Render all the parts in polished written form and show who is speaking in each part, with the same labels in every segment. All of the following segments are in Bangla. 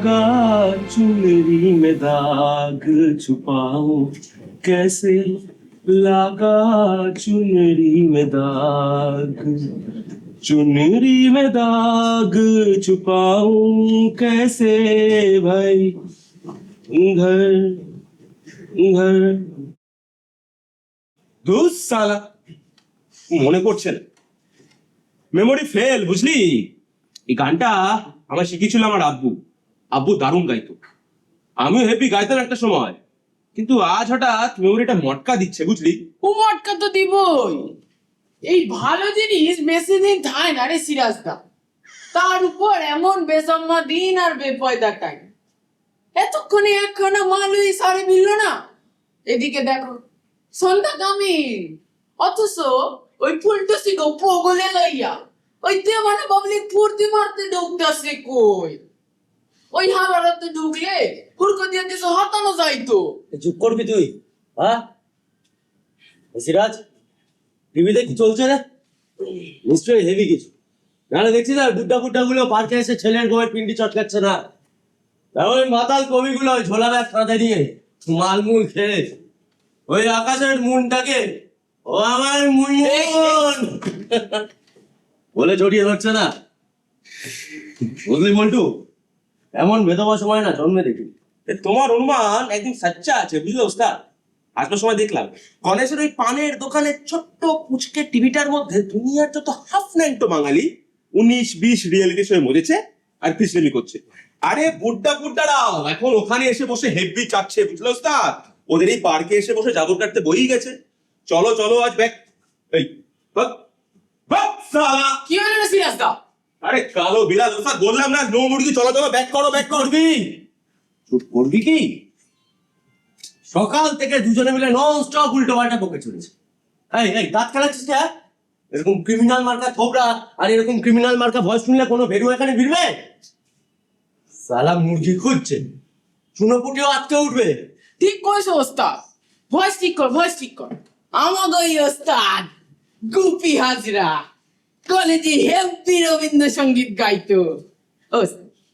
Speaker 1: लगा चुनरी में दाग छुपाऊं कैसे, लगा चुनरी में दाग, चुनरी में दाग छुपाऊं कैसे भाई, घर घर। ধুস সালা, মনে পড়ছে না, মেমোরি ফেল, বুঝলি? এই গানটা আমার শিখেছিল আমার আব্বু। আব্বু দারুণ গাইতো, আমিও হেভি গাইতাম একটা সময়, কিন্তু আজ হঠাৎ মেমোরিটা মটকা দিচ্ছে, বুঝলি?
Speaker 2: ও মটকা তো দিবই। এই ভালো জিনিস বেশি দিন থাকে না রে সিরাজদা, তার উপর এমন বেজম্মা দিন আর বেপয়দা টাইম। এতক্ষণে একখানা মালই সারে মিলল না। এদিকে দেখো সন্ধ্যা কামিন, অথচ ওই ফুলটুসি গো পগলে লইয়া ওই দেওয়ানা পাবলিক ফুর্তি মারতে ঢুকতেছে কই। ওই হারাতে ঢুকলে হুড়কো দিয়ে কিছু হাতানো যাইতো।
Speaker 3: চুপ করবি তুই? হ্যাঁ সিরাজ, টিভিতে কি চলছে রে? নিশ্চয়ই হেভি কিছু। নাহলে দেখছি না বুড্ডা বুড্ডা গুলো পার্কে এসে ছেলের বউয়ের পিন্ডি চটকাচ্ছে না, ওই মাতাল কবিগুলো ঝোলা ব্যাগ কাঁধে নিয়ে মালমুল খেয়ে ওই আকাশের মুনটাকে ও আমার মুন বলে জড়িয়ে ধরছে না, বুঝলি মন্টু? এমন বেদবা সময় না জন্মে দেখি।
Speaker 1: তোমার অনুমান একদম সচ্চা আছে, বুঝলে ওস্তাদ? আসবার সময় দেখলাম গণেশের ওই পানের দোকানের ছোট্ট পুচকে টিভিটার মধ্যে দুনিয়ার যত হাফ ন্যাংটো বাঙালি 19-20 রিয়েলিটি শো মরেছে আর ফিসলেমি করছে। আরে বুড্ডা বুড্ডারাও এখন ওখানে এসে বসে হেভি চাচ্ছে, বুঝলে ওস্তাদ? ওদের এই পার্কে এসে বসে জাদুর কাটতে বই গেছে। চলো চলো আজ ব্যাক। এই বাক বাক সালা,
Speaker 2: কি হলো রে সিরাজদা?
Speaker 1: আরে কালো বিড়াল ওস্তাদ, বললাম না নো মুরগি, চলো চলো ব্যাক করো ব্যাক করো।
Speaker 3: করবি চুপ করবি কি? সকাল থেকে দুজনে মিলে নন স্টপ উল্টো পাল্টা বকে চলেছে। এই এই দাঁত খেলাচ্ছিস না? এরকম ক্রিমিনাল মার্কা থোবরা আর এরকম ক্রিমিনাল মার্কা ভয়েস শুনলে কোনো ভেরু এখানে ভিড়বে? সালা মুরগি খুঁজছে, চুনোপুটিও আটকে উঠবে।
Speaker 2: ঠিক কইছো ওস্তাদ, ভয়েস ঠিক কর, ভয়েস ঠিক কর। আমাগো এই ওস্তাদ গুপি হাজরা কলেজে হেভি রবীন্দ্রসঙ্গীত গাইতো।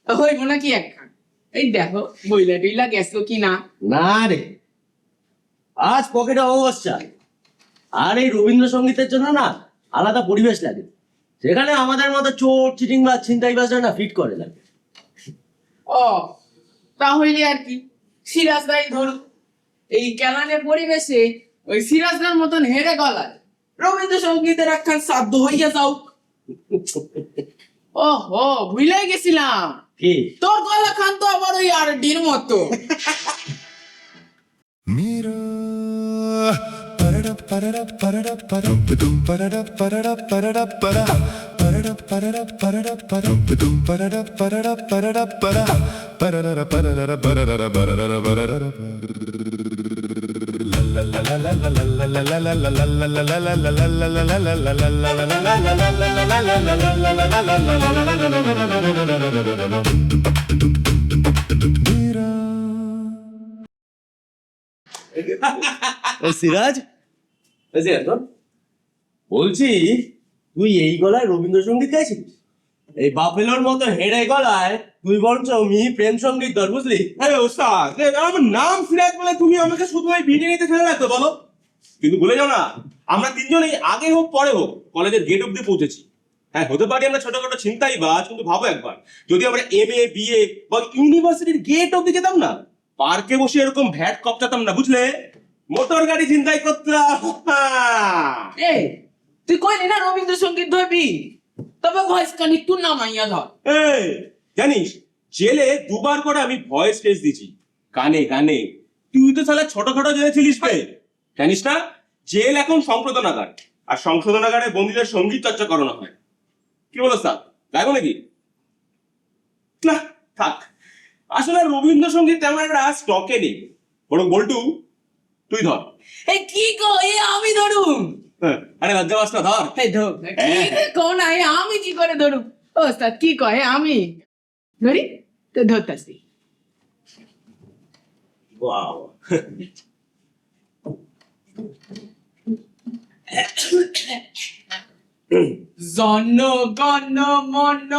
Speaker 2: হইব নাকি একখান? এই দেখো বইলা টইলা গেছো কি না।
Speaker 3: না রে, আজ পকেটে অবস্থা। আর এই রবীন্দ্রসঙ্গীতের জন্য না আলাদা পরিবেশ লাগে, সেখানে আমাদের মতো চোর চিটিং বা ছিনতাইবাজরা না ফিট করে লাগে।
Speaker 2: ও তাহলে আর কি, সিরাজদাই ধরো এই কেলানের পরিবেশে ওই সিরাজদার মতন হেরে গলায় রবীন্দ্রসঙ্গীতের একখান সাধ্য হইয়া যাও। ওহো ভুলে গেছিলাম,
Speaker 3: কি
Speaker 2: তোর গলা খান তো আবার ওই আর ডির মতো।
Speaker 4: Mira, parada, parada, parada, parum, pum, parada, parada, parada, para, parada, parada, parada, parum, pum, parada, parada, parada, para, parada, parada, parada, parada, parada. La la la la la la la la la la la la la la la la la la Mira.
Speaker 3: Siraj, বলছি তুই এই গলায় রবীন্দ্রসঙ্গীত গাইছিস? এই বাফেলোর মতো হেড়ে গলায় তুই বরঞ্চ মিহি প্রেম সঙ্গীত ধর, বুঝলি?
Speaker 1: আরে ওস্তাদ, আমার নাম সিরাজ বলে তুমি আমাকে শুধু ওই ভিডিও নিতে ফেলে রাখতো বলো? কিন্তু ভুলে যাও না, আমরা তিনজনেই আগে হোক পরে হোক কলেজের গেট অব্দি পৌঁছেছি। হ্যাঁ হতে পারি আমরা ছোটখাটো ছিনতাইবাজ, কিন্তু ভাবো একবার যদি আমরা MA BA বা ইউনিভার্সিটির গেট অব্দি যেতাম না, পার্কে বসে এরকম ভ্যাট কপচাতাম না, বুঝলে? মোটর গাড়ি ছিনতাই করতাম।
Speaker 2: এই তুই কইলি না রবীন্দ্রসঙ্গীত ধরবি, তবে ভয়েস খান একটু নামাইয়া ধর।
Speaker 1: এই জানিস জেলে 2বার করে আমি ভয়েস টেস্ট দিছি গানে গানে। তুই তো শালা ছোটখাটো জেলে ছিলিস বে, জানিস না? জেল এখন সংশোধনাগার, আর সংশোধনাগারে বন্দীদের সঙ্গীত চর্চা করানো হয়। কি বলো স্যার, গাইবো নাকি? না থাক, আসলে রবীন্দ্রসঙ্গীত তেমন একটা স্টকে নেই, বরং বল্টু তুই ধর।
Speaker 2: এই কি কো, এ আমি ধরুম?
Speaker 1: আরে লজ্জা পাস না, ধর।
Speaker 2: এই ধর কি রে, কোন আই আমি কি করে ধরুম? ওস্তাদ কি কয়, আমি ধরি তো ধরতাছি।
Speaker 3: ওয়াও,
Speaker 2: জন গণ মন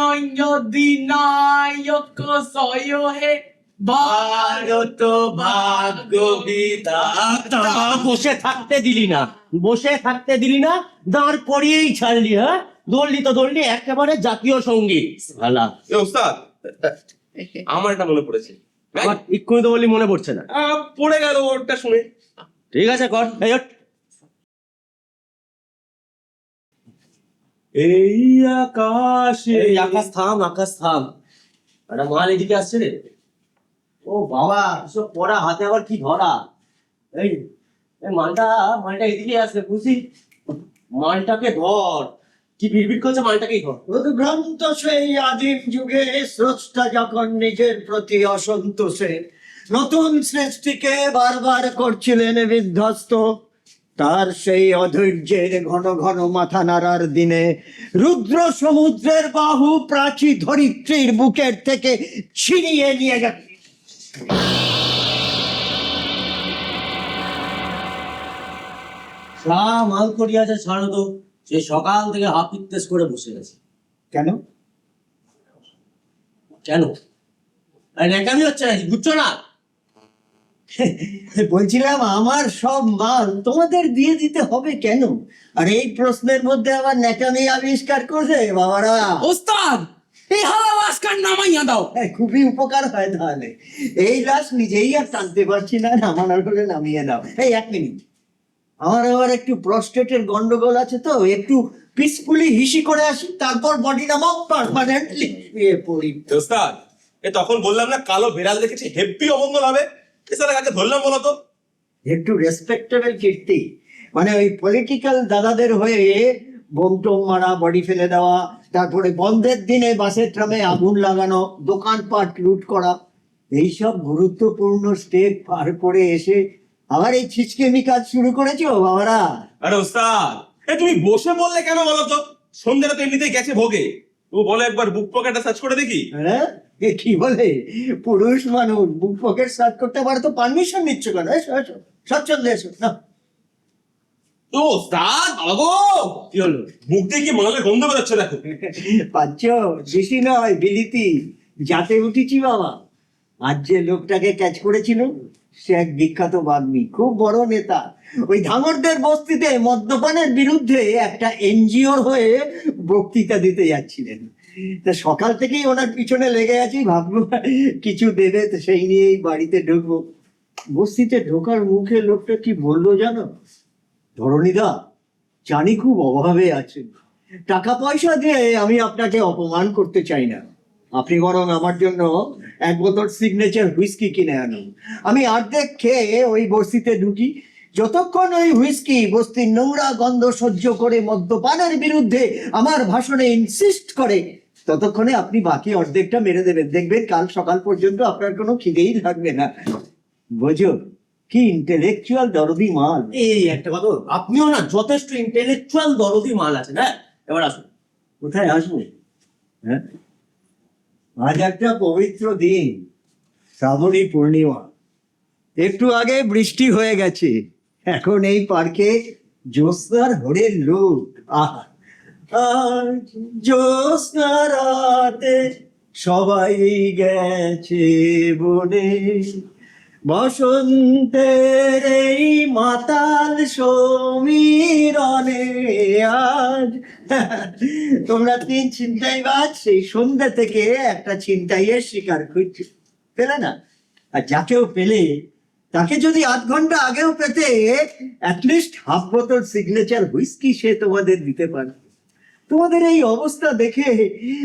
Speaker 2: অধিনায়ক জয় হে ভারত ভাগ্য
Speaker 3: বিধাতা। বসে থাকতে দিলি না, বসে থাকতে দিলি না, দাঁড় করিয়েই ছাড়লি। হ্যাঁ, দৌড়লি একেবারে জাতীয় সঙ্গীত। ভালা
Speaker 1: এ ওস্তাদ, আমার এটা মনে পড়েছে।
Speaker 3: এক্ষুনি তো বললি মনে পড়ছে না।
Speaker 1: পড়ে গেল ওটা শুনে।
Speaker 3: ঠিক আছে, কর।
Speaker 1: এই আকাশে,
Speaker 3: এই আকাশ থাম, আকাশ থাম। একটা মাল এদিকে আসছে রে। ও বাবা, সব পড়া হাতে আবার কি ধরা। এই মালটা এদিকে আসছে, বুঝলি? মালটাকে ধর। কি বিড়বিড় করছে, মালটাকেই ধর।
Speaker 5: উদ্ভ্রান্ত সেই আদিম যুগে স্রষ্টা যখন নিজের প্রতি অসন্তোষে নতুন সৃষ্টিকে বারবার করছিলেন বিধ্বস্ত, তার সেই অধৈর্যের ঘন ঘন মাথা নাড়ার দিনে রুদ্র সমুদ্রের বাহু প্রাচী ধরিত্রীর বুকের থেকে ছিনিয়ে নিয়ে গেল।
Speaker 3: মাল করিয়াছে, ছাড়ো তো। সে সকাল থেকে হাপিত্তেস করে বসে আছে।
Speaker 5: কেন?
Speaker 3: কেন? ন্যাকামি হচ্ছে নাকি, বুঝছো না?
Speaker 5: বলছিলাম আমার সব মাল তোমাদের দিয়ে দিতে হবে কেন? আর এই প্রশ্নের মধ্যে আবার ন্যাকামি আবিষ্কার করছে বাবারা।
Speaker 2: ওস্তাদ, এই হালা মাস্কার নামাইয়া দাও।
Speaker 5: খুবই উপকার হয় তাহলে। এই লাশ নিজেই আর টানতে পারছি না, নামানোর হলে নামিয়ে দাও। এই 1 মিনিট, আমার আবার একটু প্রস্টেটের গন্ডগোল আছে, তো একটু পিসফুলি হিসি করে আসি, তারপর বডি নামাও, পার্মানেন্টলি শুয়ে পড়ি।
Speaker 1: ওস্তাদ, এ তখন বললাম না কালো বিড়াল দেখেছি, হেব্বি অমঙ্গল হবে। এছাড়া কাকে ধরলাম বলো তো?
Speaker 5: একটু রেসপেক্টেবল কীর্তি, মানে ওই পলিটিক্যাল দাদাদের হয়ে বোম টোম মারা, বডি ফেলে দেওয়া, তারপরে বন্ধের দিনে বাসের ট্রামে আগুন লাগানো, দোকানপাট লুট করা, এইসব গুরুত্বপূর্ণ স্টেপ পার করে এসে আবার এই ছিচকেমি কাজ শুরু করেছো বাবারা।
Speaker 1: আরে ওস্তাদ, এ তুমি বসে বললে কেন বলো তো? সন্ধ্যাটা তো এমনিতেই গেছে ভোগে। তুমি বলো একবার বুক পকেটটা সার্চ করে দেখি।
Speaker 5: হ্যাঁ, এ কি বলে? পুরুষ মানুষ বুক পকেট সার্চ করতে পারে তো পারমিশন নিচ্ছ কেন? এসো এসো, স্বচ্ছন্দে এসো না।
Speaker 1: তো ওস্তাদ, বাবা
Speaker 3: কি হলো?
Speaker 1: মুখ দিয়ে কি মালের গন্ধ বেরোচ্ছে দেখো।
Speaker 5: পাচ্ছ? দেশি নয়, বিলিতি যাতে উঠেছি বাবা। আজ যে লোকটাকে ক্যাচ করেছিল, সে এক বিখ্যাত বাগ্মী, খুব বড় নেতা। ওই ধাঙরদের বস্তিতে মদ্যপানের বিরুদ্ধে একটা এনজিওর হয়ে বক্তৃতা দিতে যাচ্ছিলেন। তা সকাল থেকেই ওনার পিছনে লেগে আছি, ভাববো কিছু দেবে, তো সেই নিয়েই বাড়িতে ঢুকবো। বস্তিতে ঢোকার মুখে লোকটা কি বললো জানো? ধরণীদা, জানি খুব অভাবে আছেন, টাকা পয়সা দিয়ে আমি আপনাকে অপমান করতে চাই না, আপনি বরং আমার জন্য 1 বোতল সিগনেচার হুইস্কি কিনে আনুন। আমি অর্ধেক খেয়ে ওই বস্তিতে ঢুকি, যতক্ষণ ওই হুইস্কি বস্তির নোংরা গন্ধ সহ্য করে মদ্যপানের বিরুদ্ধে আমার ভাষণে ইনসিস্ট করে, ততক্ষণে আপনি বাকি অর্ধেকটা মেরে দেবেন। দেখবেন কাল সকাল পর্যন্ত আপনার কোনো খিদেই থাকবে না। বোঝো কি ইন্টেলেকচুয়াল দরদি মাল।
Speaker 3: এই একটা কথা, আপনিও না যথেষ্ট ইন্টেলেকচুয়াল দরদি মাল আছেন। হ্যাঁ, এবার আসুন।
Speaker 5: কোথায় আসবো? হ্যাঁ, আজ একটা পবিত্র দিন, শ্রাবণী পূর্ণিমা। একটু আগে বৃষ্টি হয়ে গেছে, এখন এই পার্কে জ্যোৎস্নার হরের লোক। আহা, আজ জ্যোৎস্না রাতে সবাই গেছে বনে, বসন্তের এই মাতাল সমীরণে আজ। তোমরা 3 ছিনতাইবাজ সেই সন্ধ্যা থেকে একটা ছিনতাইয়ের শিকার খুঁজছো, পেলে না। আর যাকেও পেলে তাকে যদি 8 ঘন্টা আগেও পেতে, অ্যাটলিস্ট হাফ বোতল সিগনেচার হুইস্কি সে তোমাদের দিতে পারে। তোমাদের এই অবস্থা দেখে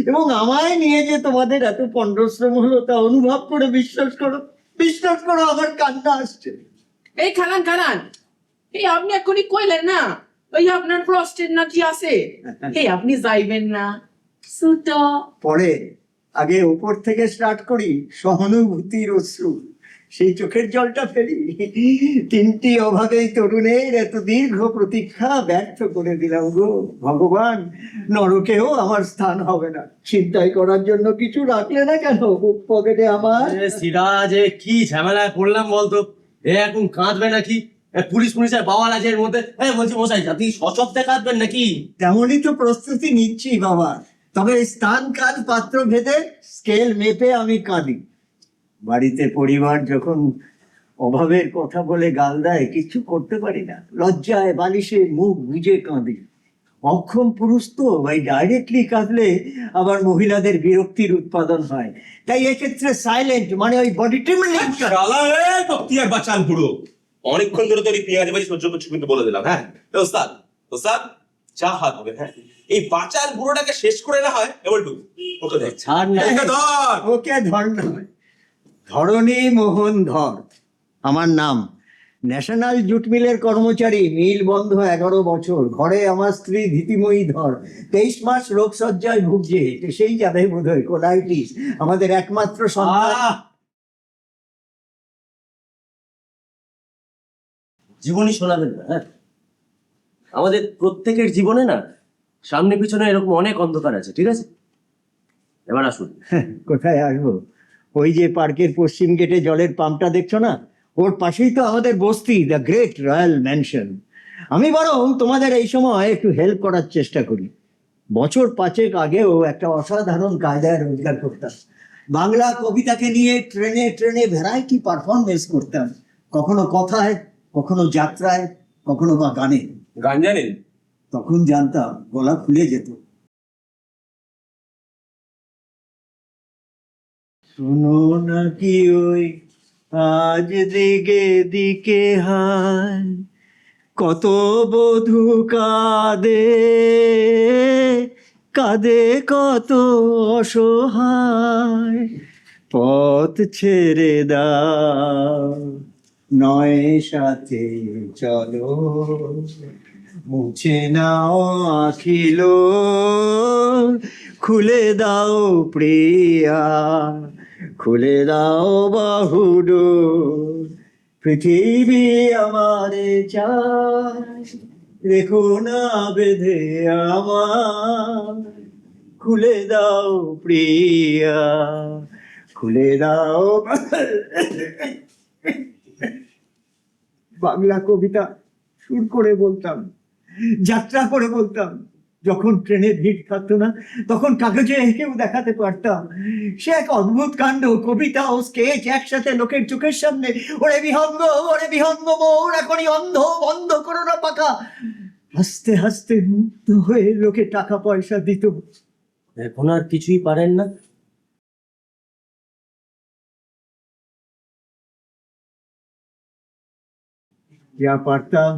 Speaker 5: এবং আমায় নিয়ে যে তোমাদের এত পণ্ডশ্রম হলো, তা অনুভব করে বিশ্বাস করো আমার কান্না আসছে।
Speaker 2: এই খালান, এই আপনি এখনই কইলেন না ওই আপনার প্রস্টেট না কি আছে, এই আপনি যাইবেন না সুতো?
Speaker 5: পরে আগে উপর থেকে স্টার্ট করি, সহানুভূতির অশ্রু, সেই চোখের জলটা ফেলি। 3টি অভাবেই তরুণের এত দীর্ঘ প্রতীক্ষা ব্যর্থ করে দিলাম গো ভগবান। নরকেও আমার স্থান হবে না। চিন্তাই করার জন্য কিছু রাখলে না কেন বুক পকেটে আমার?
Speaker 3: সিরাজ, কি ঝামেলায় পড়লাম বলতো? এ এখন কাঁদবে নাকি? পুলিশ পুলিশের বাওয়াল আছে এর মধ্যে। বলছি মশাই, আপনি সশব্দে কাঁদবেন নাকি?
Speaker 5: তেমনই তো প্রস্তুতি নিচ্ছি বাবা, তবে স্থান কাল পাত্র ভেদে স্কেল মেপে আমি কাঁদি। বাড়িতে পরিবার যখন অভাবের কথা বলে গাল দেয়, কিছু করতে পারি না, লজ্জায় বালিশে মুখ গুজে কাঁদি। অক্ষম পুরুষ তো ভাই, ডাইরেক্টলি কাঁদলে আবার মহিলাদের বিরক্তির উৎপাদন হয়, তাই এক্ষেত্রে সাইলেন্ট মানে ওই বডি ট্রিমলিং।
Speaker 1: শালা এ বক্তিয়ার বাচাল বুড়ো, অনেকক্ষণ ধরে তোর এই পেঁয়াজ ভাজি সহ্য করছি কিন্তু বলে দিলাম। হ্যাঁ ওস্তাদ, ওস্তাদ চা হাত হবে। হ্যাঁ এই বাচাল বুড়োটাকে শেষ করে না হয় এবার ওকে দেখ।
Speaker 3: ছাড় না।
Speaker 1: একে ধর।
Speaker 5: ওকে ধর নয়, ধরণী মোহন ধর আমার নাম। ন্যাশনাল জুট মিলের কর্মচারী, মিল বন্ধ 11 বছর। ঘরে আমার স্ত্রী ধীতিময়ী ধর 23 মাস রোগসজ্জায় ভুগছে, সেই যাবে বোধহয় কোলাইটিস, আমাদের একমাত্র সন্তান।
Speaker 3: জীবনই শোনাবেন না? হ্যাঁ, আমাদের প্রত্যেকের জীবনে না সামনে পিছনে এরকম অনেক অন্ধকার আছে, ঠিক আছে? এবার আসুন।
Speaker 5: কোথায় আসবো? ওই যে পার্কের পশ্চিম গেটে জলের পাম্পটা দেখছো না, ওর পাশেই তো আমাদের বস্তি, দ্য গ্রেট রয়্যাল ম্যানশন। আমি বরং তোমাদের এই সময় একটু হেল্প করার চেষ্টা করি। বছর 5 আগেও একটা অসাধারণ কায়দায় রোজগার করতাম। বাংলা কবিতাকে নিয়ে ট্রেনে ট্রেনে ভ্যারাইটি পারফরমেন্স করতাম, কখনো কথায়, কখনো যাত্রায়, কখনো বা গানে।
Speaker 1: গান জানেন?
Speaker 5: তখন জানতাম গলা খুলে যেত। শুনো নাকি ওই আজ দিকে দিকে হায়, কত বধূ কাঁদে কাঁদে কত অসহায়, পথ ছেড়ে দাও নয় সাথে চলো, মুছে নাও আখিল, খুলে দাও প্রিয়া, খুলে দাও বাহুডোর, পৃথিবী আমারে চায়, রেখো না বেঁধে আমার, খুলে দাও প্রিয়া, খুলে দাও। বাংলা কবিতা সুর করে বলতাম, যাত্রা করে বলতাম। যখন ট্রেনের ভিড় থাকতো না, তখন কাগজে এঁকেও দেখাতে পারতাম। সে এক অদ্ভুত কাণ্ড, কবিতা ও স্কেচ একসাথে লোকের চোখের সামনে। ওরে বিহঙ্গ, ওরে বিহঙ্গ মোর, এখনই অন্ধ, বন্ধ করো না পাখা। হাসতে হাসতে মুক্ত হয়ে লোকে টাকা পয়সা দিত।
Speaker 3: এখন আর কিছুই পারেন না?
Speaker 5: যা পারতাম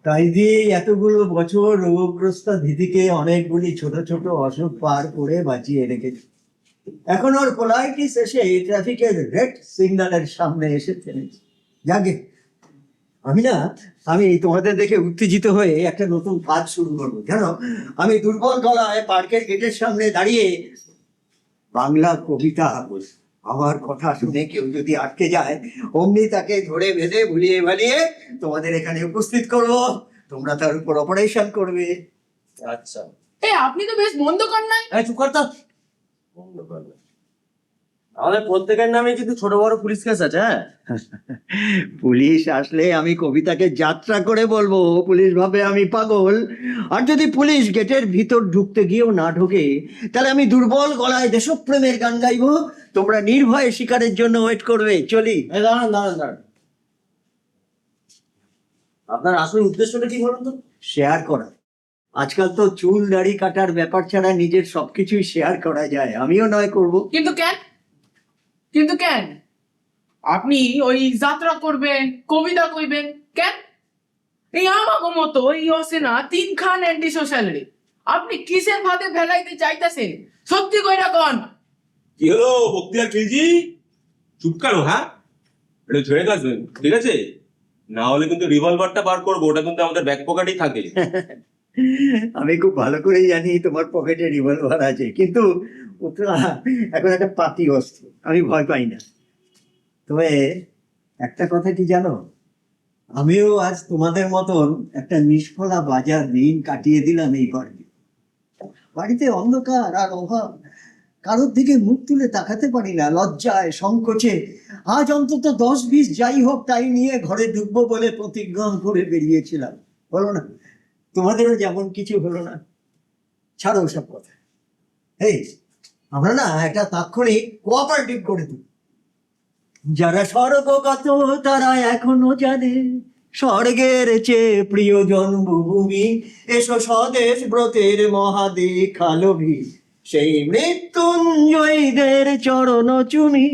Speaker 5: তাই দিয়ে এতগুলো বছর রোগগ্রস্ত দিদিকে অনেকগুলি ছোট ছোট অসুখ পার করে বাঁচিয়ে রেখেছি। এখন ওর কোলাইটিস এসে ট্রাফিকের রেড সিগন্যালের সামনে এসে থেমেছে। যাকে আমি তোমাদের দেখে উত্তেজিত হয়ে একটা নতুন কাজ শুরু করবো। জানো, আমি দুর্বল গলায় পার্কের গেটের সামনে দাঁড়িয়ে বাংলা কবিতা বলছি। আমার কথা শুনে কেউ যদি আটকে যায়, অমনি তাকে ধরে বেঁধে ভুলিয়ে ভালিয়ে তোমাদের এখানে উপস্থিত করব, তোমরা তার উপর অপারেশন করবে।
Speaker 3: আচ্ছা,
Speaker 2: আপনি তো বেশ মন্দ কর নাই।
Speaker 3: চুপ কর তো। আমাদের প্রত্যেকের নামে কিন্তু ছোট বড় পুলিশ কেস আছে। হ্যাঁ,
Speaker 5: পুলিশ আসলে আমি কবিতাকে যাত্রা করে বলবো, পুলিশ ভাবে আমি পাগল। আর যদি পুলিশ গেটের ভিতর ঢুকতে গিয়েও না ঢোকে, তাহলে আমি দুর্বল গলায় দেশপ্রেমের গান গাইবো, তোমরা নির্ভয়ে শিকারের জন্য ওয়েট করবে। চলি।
Speaker 3: দাঁড়ান দাঁড়ান দাঁড়ান, আপনার আসল উদ্দেশ্যটা কি বলুন তো?
Speaker 5: শেয়ার করা। আজকাল তো চুল দাড়ি কাটার ব্যাপার ছাড়া নিজের সবকিছুই শেয়ার করা যায়, আমিও নয় করব।
Speaker 2: কিন্তু কেন? কিন্তু কেন আপনি ওই যাত্রা করবেন, কবিতা কইবেন কেন? এই আমাকে মতো এই অসেনা 3 খান অ্যান্টি সোশ্যাল, আপনি কিসের ভাতে ফেলাইতে চাইতেছেন? সত্যি কইরা কোন?
Speaker 1: কি হলো বক্তিয়ার খিলজি? চুপ কেন? হ্যাঁ এটা ঝরে গেছে, ঠিক আছে? না হলে কিন্তু রিভলভারটা বার করবো, ওটা কিন্তু আমাদের ব্যাক পকেটেই থাকে।
Speaker 5: আমি খুব ভালো করেই জানি তোমার পকেটে রিভলভার আছে, কিন্তু ওটা এখন একটা পাতি অস্ত্র, আমি ভয় পাই না। তবে একটা কথা কি জানো, আমিও আজ তোমাদের মতন একটা নিষ্ফলা বাজার দিন কাটিয়ে দিলাম এই পার্কে। বাড়িতে অন্ধকার আর অভাব, কারোর দিকে মুখ তুলে তাকাতে পারি না, লজ্জায় সংকোচে আজ অন্তত 10-20 যাই হোক তাই নিয়ে ঘরে ঢুকবো বলে প্রতিজ্ঞা করে বেরিয়েছিলাম, হলো না? তোমাদেরও যেমন কিছু হলো না। ছাড়ো সব কথা। এই আমরা না একটা তাৎক্ষণিক কোঅপারেটিভ করে দিই। যারা স্বর্গগত তারা এখনো জানে স্বর্গের চেয়ে প্রিয় জন্মভূমি, এসো স্বদেশ ব্রতের মহাদীক্ষালভী, সেই মৃত্যুঞ্জয়ীদের চরণ চুমি,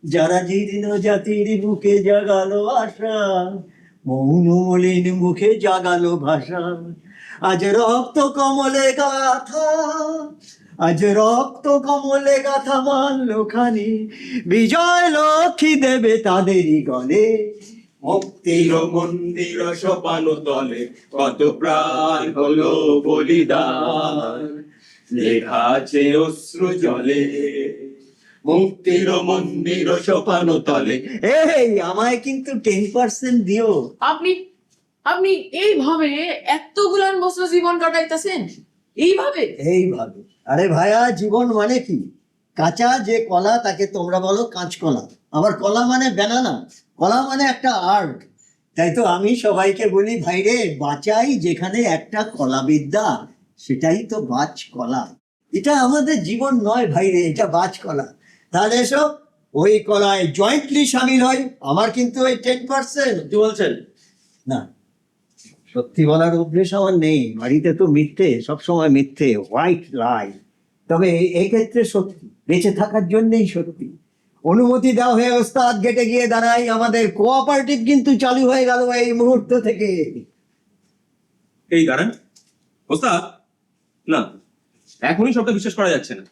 Speaker 5: যারা জীর্ণ জাতির বুকে জাগালো আশা, মৌন মলিন মুখে জাগালো ভাষা। আজ রক্ত কমলে গাথা, আজ রক্ত কমলে গাথা মাল্যখানি, বিজয় লক্ষ্মী দেবে তাদেরই গলে।
Speaker 1: মুক্তির মন্দির সোপানো তলে কত প্রাণ হলো বলিদান, লেখা আছে অশ্রু জলে। মুক্তির মন্দির সোপানো তলে।
Speaker 5: এই আমায় কিন্তু 10% দিও।
Speaker 2: আপনি আপনি এইভাবে এতগুলান বছর জীবন কাটাইতেছেন এইভাবে?
Speaker 5: এইভাবে? আরে ভাইয়া, জীবন মানে কি? কাঁচা যে কলা তাকে তোমরা বলো কাঁচকলা, আবার কলা মানে ব্যানানা, কলা মানে একটা আর্ট। তাই তো আমি সবাইকে বলি, ভাইরে বাঁচাই যেখানে একটা কলা বিদ্যা, সেটাই তো বাজ কলা। এটা আমাদের জীবন নয় ভাইরে, এটা বাজ কলা। তাহলে এসো ওই কলায় জয়েন্টলি সামিল হয়। আমার কিন্তু ওই 10%।
Speaker 3: কি বলছেন?
Speaker 5: না, সত্যি বলার অভ্যেস আমার নেই, বাড়িতে তো মিথ্যে, সবসময় মিথ্যে, হোয়াইট লাই। তবে এই ক্ষেত্রে সত্যি, বেঁচে থাকার জন্যই সত্যি। অনুমতি দেওয়া হয়ে ওস্তাদ গেটে গিয়ে দাঁড়াই, আমাদের কোঅপারেটিভ কিন্তু চালু হয়ে গেল এই মুহূর্ত থেকে।
Speaker 1: এই দাঁড়ান ওস্তাদ, না এখনই সবটা বিশ্বাস করা যাচ্ছে না।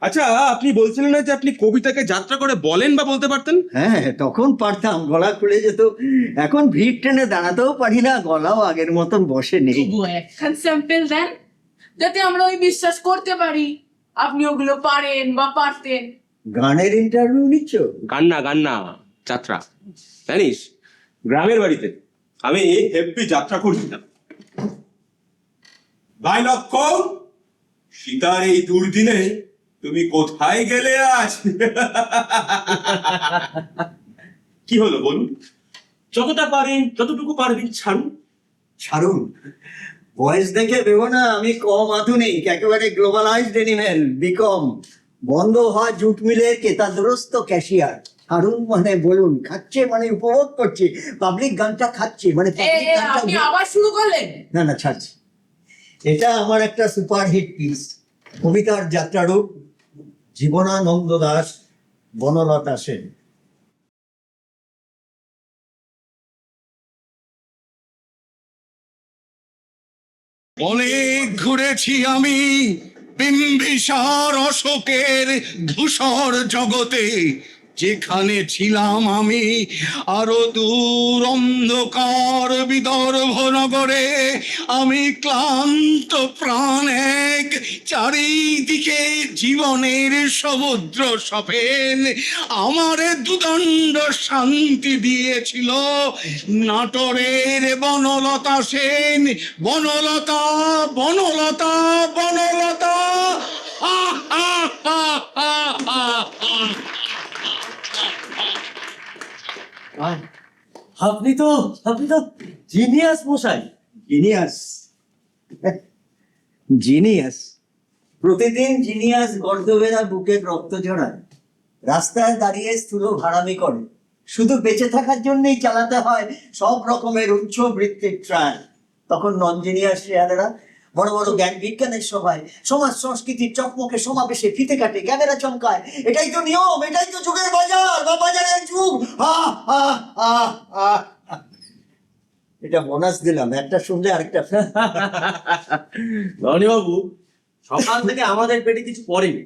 Speaker 1: আচ্ছা, আপনি বলছিলেন না যে আপনি কবিতাকে যাত্রা করে বলেন বা বলতে পারতেন?
Speaker 5: হ্যাঁ, তখন পারতাম, গলা খুলে যেত। এখন ভিড় টেনে দাঁড়াতেও পারি না, গলাও আগের মতন বসে নেই।
Speaker 2: তবুও একখান স্যাম্পল দেন, যাতে আমরা ওই বিশ্বাস করতে পারি আপনি ওগুলো পারেন বা পারতেন।
Speaker 5: গানের ইন্টারভিউ নিচ্ছ?
Speaker 1: গান না, যাত্রা। জানিস, গ্রামের বাড়িতে আমি হেব্বি যাত্রা করছিলাম। ভাই লক্ষণ, সীতার এই দুর্দিনে তুমি কোথায় গেলে আজ? কি হলো বলুন? যতটা পারেন যতটুকু পারবেন ছাড়ুন।
Speaker 5: ছাড়ুন? বয়স দেখে ভেবো না আমি কম আধুনিক, একেবারে গ্লোবালাইজড এনিমেল, বিকম। বন্ধ হওয়া জুট মিলের কেতাদ্রস্ত ক্যাশিয়ার। ছাড়ুন মানে বলুন, খাচ্ছে মানে উপভোগ করছি, পাবলিক গানটা খাচ্ছে মানে public গানটা
Speaker 2: আপনি আবার শুরু করলেন?
Speaker 5: না ছাড়ছি। এটা আমার একটা সুপারহিট পিস, কবিতার যাত্রারূপ, জীবনানন্দ দাস, বনলতা সেন।
Speaker 4: অনেক ঘুরেছি আমি বিম্বিসার অশোকের ধূসর জগতে, যেখানে ছিলাম আমি আরো দূর অন্ধকার বিদর্ভ নগরে। আমি ক্লান্ত প্রাণ এক, চারিদিকে জীবনের সমুদ্র সফেন। আমারে দুদণ্ড শান্তি দিয়েছিল নাটোরের বনলতা সেন। বনলতা বনলতা বনলতা, আহ, আহ, আহ, আহ, আহ, আহ।
Speaker 3: আপনি তো জিনিয়াস মশাই।
Speaker 5: Genius, genius. প্রতিদিন জিনিয়াস গর্দবেরা বুকের রক্ত ঝরায়, রাস্তায় দাঁড়িয়ে স্থূল ভাড়ামি করে, শুধু বেঁচে থাকার জন্যই চালাতে হয় সব রকমের উচ্চ বৃত্তির ট্রায়াল। তখন নন জিনিয়াস শেয়ারেরা বড় বড় জ্ঞান বিজ্ঞানের সভায়, সমাজ সংস্কৃতির চকমকে সমাবেশে ফিতে কাটে, ক্যামেরা চমকায়। এটাই তো নিয়ম, এটাই তো যুগের বাজার বা বাজারের যুগ। এটা বোনাস দিলাম, একটা শুনলে আরেকটা।
Speaker 3: বাবু, সকাল থেকে আমাদের পেটে কিছু পড়েনি,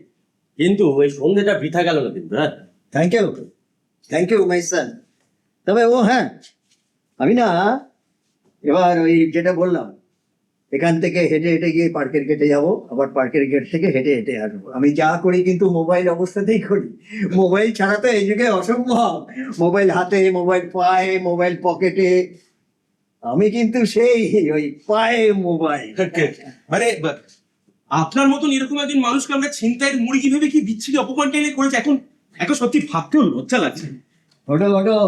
Speaker 3: কিন্তু ওই সন্ধ্যেটা বৃথা গেল না কিন্তু। হ্যাঁ,
Speaker 5: থ্যাংক ইউ মাই সান। তবে হ্যাঁ, আমি না এবার ওই যেটা বললাম, এখান থেকে হেঁটে হেঁটে গিয়ে পার্কের গেটে যাব, আবার পার্কের গেট থেকে হেঁটে হেঁটে আসবো। আমি যা করি কিন্তু মোবাইল অবস্থাতেই করি। মোবাইল ছাড়া তো এই যুগে অসম্ভব। মোবাইল হাতে, মোবাইল পায়ে, মোবাইল পকেটে। আমি কিন্তু সেই ওই পায়ে মোবাইল।
Speaker 1: মানে আপনার মতন এরকম একজন মানুষকে আমরা ছিনতাইয়ের মুড়ি কিভাবে কি বিচ্ছিরি অপমান টেনে করেছে, এখন সত্যি ভাবতেও লজ্জা লাগছে।
Speaker 5: ওটো ওটো,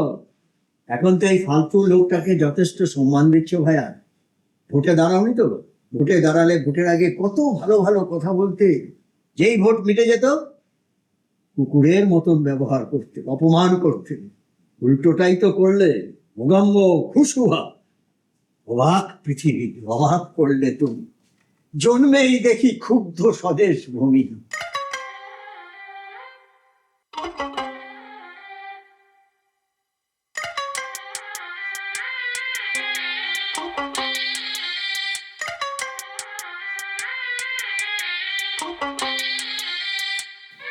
Speaker 5: এখন তো এই ফালতু লোকটাকে যথেষ্ট সম্মান দিচ্ছ ভাইয়া। ভোটে দাঁড়াওনি তো? ভোটে দাঁড়ালে ভোটের আগে কত ভালো ভালো কথা বলতে, যেই ভোট মিটে যেত কুকুরের মতন ব্যবহার করতে, অপমান করতে। উল্টোটাই তো করলে, ভোগাম্ব খুশুহা। অবাক পৃথিবী, অবাক করলে তুমি। জন্মেই দেখি ক্ষুব্ধ স্বদেশ ভূমি।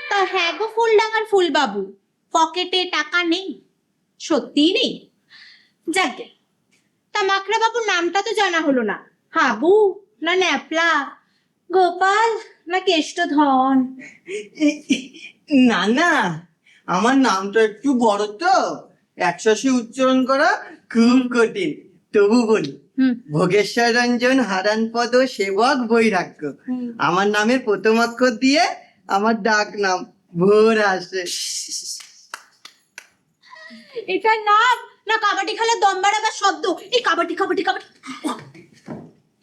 Speaker 6: তা হ্যাঁ গো ফুলডাঙার ফুলবাবু, পকেটে টাকা নেই? সত্যিই নেই? যাকে, তা মাকড়া বাবুর নামটা তো জানা হলো না। হাবু না ন্যাপলা, গোপাল না কেষ্টধন?
Speaker 7: না না, আমার নামটা একটু বড় তো, 180 উচ্চারণ করা খুব কঠিন, তবু বলি।
Speaker 6: হুম।
Speaker 7: ভোগেশ্বর রঞ্জন হারান পদ সেবক বৈরাগ্য। আমার নামের প্রথম অক্ষর দিয়ে আমার ডাক নাম ভোর আসে।
Speaker 6: এটা নাম না কাবাডি খেলার দম বাড়াবার শব্দ? এই কাবাডি কাবাডি কাবাডি।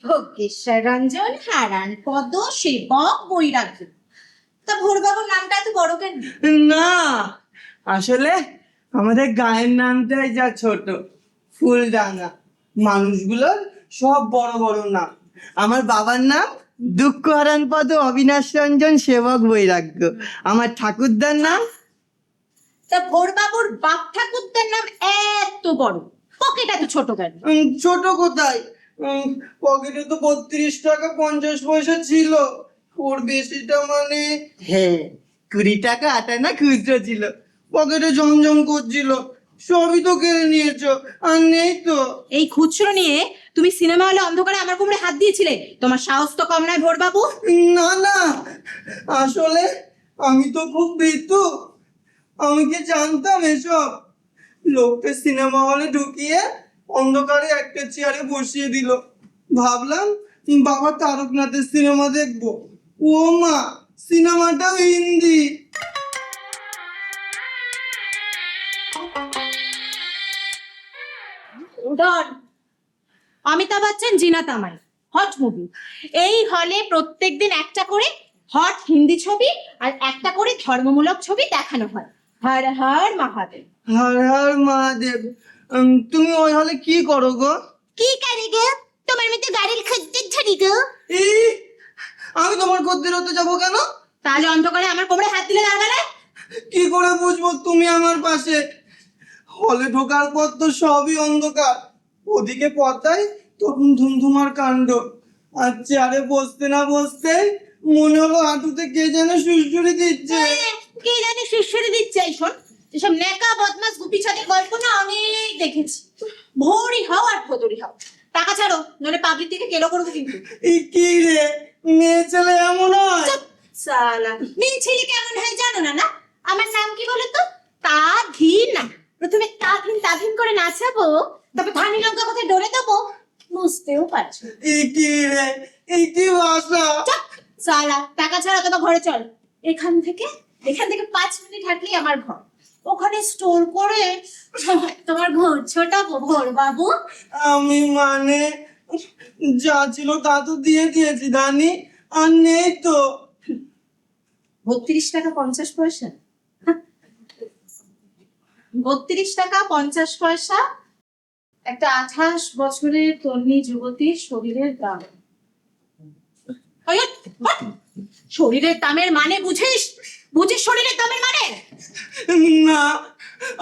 Speaker 6: ভোগেশ্বর রঞ্জন হারান পদ সেবক বৈরাগ্য। তা ভোরবাবুর নামটা এত বড় কেন?
Speaker 7: না, আসলে আমাদের গায়ের নামটাই যা ছোট, ফুলডাঙ্গা। মানুষগুলোর সব বড় বড় নাম। আমার বাবার নাম দুঃখ হারান পদ অবিনাশ রঞ্জন সেবক বৈরাগ্য। আমার ঠাকুরদার নাম
Speaker 6: তা ভোরবাবুর বাপ ঠাকুরদার নাম এত বড়, পকেট এত ছোট কেন?
Speaker 7: ছোট কোথায়, পকেটে তো 32 টাকা 50 পয়সা ছিল। ওর বেশিটা মানে হ্যাঁ 20 টাকা আটানা খুচরো ছিল। পকেটে জমজম করছিল, সবই তো কেড়ে নিয়েছো, আর নেই তো।
Speaker 6: এই খুচরো নিয়ে তুমি সিনেমা হলে অন্ধকারে আমার কোমরে হাত দিয়েছিলে? তোমার সাহস তো কম নয় ভোরবাবু।
Speaker 7: না না, আসলে আমি তো খুব ভীতু, আমি কি জানতাম এসব। লোকটা সিনেমা হলে ঢুকিয়ে অন্ধকারে একটা চেয়ারে বসিয়ে দিল। ভাবলাম বাবা তারকনাথের সিনেমা দেখবো। ও মা, সিনেমাটাও হিন্দি।
Speaker 6: ডন, অমিতাভ বচ্চন জিনা তামাই, হট মুভি। এই হলে প্রত্যেকদিন একটা করে হট হিন্দি ছবি আর একটা করে ধর্মমূলক ছবি দেখানো হয়। হর হর মহাদেব।
Speaker 7: হর হর মহাদেব। তুমি ওই হলে কি করো গো?
Speaker 6: কি করি গো? তোমার মধ্যে গাড়ির খদ্দের ঝাড়ি গো।
Speaker 7: এই, আমি তোমার খদ্দের হতে যাবো কেন?
Speaker 6: তাহলে অন্ধকারে আমার কোমরে হাত দিলে না গেলে?
Speaker 7: কি করে বুঝবো তুমি আমার পাশে? হলে ঢোকার পর তো সবই অন্ধকার। ওদিকে পর্দায় তখন ধুমধুমার কাণ্ড। আর চেয়ারে বসতে না বসতে মনে হলো হাঁটুতে কে যেন সুড়সুড়ি দিচ্ছে।
Speaker 6: কে জানি শিষ্যরে দিচ্ছে। এই শোন, এসব নেকা বদমাস গুপি ছাদের গল্প না অনেক দেখেছি। ভোরই হও আর ভোদরি হও, টাকা ছাড়ো, নইলে পাবলিক থেকে কেলো করবো কিন্তু।
Speaker 7: এই কি রে, মেয়ে ছেলে এমন হয়?
Speaker 6: চুপ সালা, মেয়ে ছেলে কেমন হয় জানো না? না, আমার নাম কি বলো তো? তাধিনা। প্রথমে তাধিন করে নাচাবো, তারপর ধানি লঙ্কা কোথায় ডলে দেবো, বুঝতেও পারছো।
Speaker 7: এই কি রে, এই কি ভাষা?
Speaker 6: চুপ সালা, টাকা ছাড়া তোমার ঘরে চল। এখান থেকে 5 মিনিট হাঁটলেই আমার ঘর। ওখানে স্টোর করে তোমার ঘর ছোটাবো ভোর বাবু।
Speaker 7: আমি মানে যা ছিল তা তো দিয়ে দিয়েছি দানি, আর নেই তো।
Speaker 6: 32 টাকা 50 পয়সা? 32 টাকা 50 পয়সা একটা 28 বছরের তন্নি যুবতীর শরীরের দাম। ওই, ওই, শরীরের দামের মানে বুঝিস? শরীরের দামের মানে?
Speaker 7: না,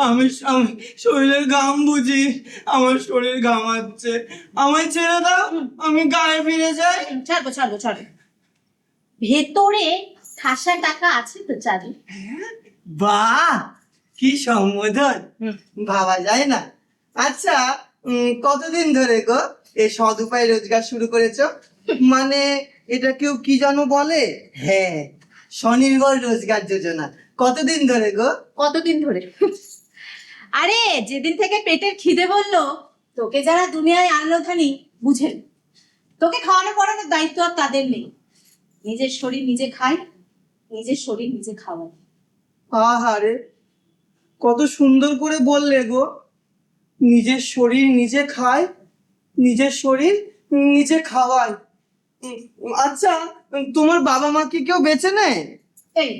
Speaker 7: আমি আমি শরীরের ঘাম বুঝি। আমার শরীর ঘামাচ্ছে, আমায় ছেড়ে দাও, আমি গায়ে ফিরে যাই।
Speaker 6: ছাড়বো। ভেতরে ঠাসা টাকা আছে তো চাবি?
Speaker 7: বাহ, কি সম্বোধন, ভাবা যায় না। আচ্ছা, কতদিন ধরে গো এই সৎ উপায় রোজগার শুরু করেছো? মানে এটা কেউ কি জানো বলে? হ্যাঁ, স্বনির্ভর রোজগার যোজনা। কতদিন ধরে গো?
Speaker 6: কতদিন ধরে? আরে যেদিন থেকে পেটের খিদে বললো, তোকে যারা দুনিয়ায় আনলো ধানি বুঝেন, তোকে খাওয়ানো পড়ানোর দায়িত্ব আর তাদের নেই। নিজের শরীর নিজে খায়, নিজের শরীর নিজে খাওয়ায়।
Speaker 7: আহারে, কত সুন্দর করে বললে গো, নিজের শরীর নিজে খায়, নিজের শরীর নিজে খাওয়ায়। আচ্ছা, তোমার বাবা মা কি কেউ বেঁচে নেই?
Speaker 6: এই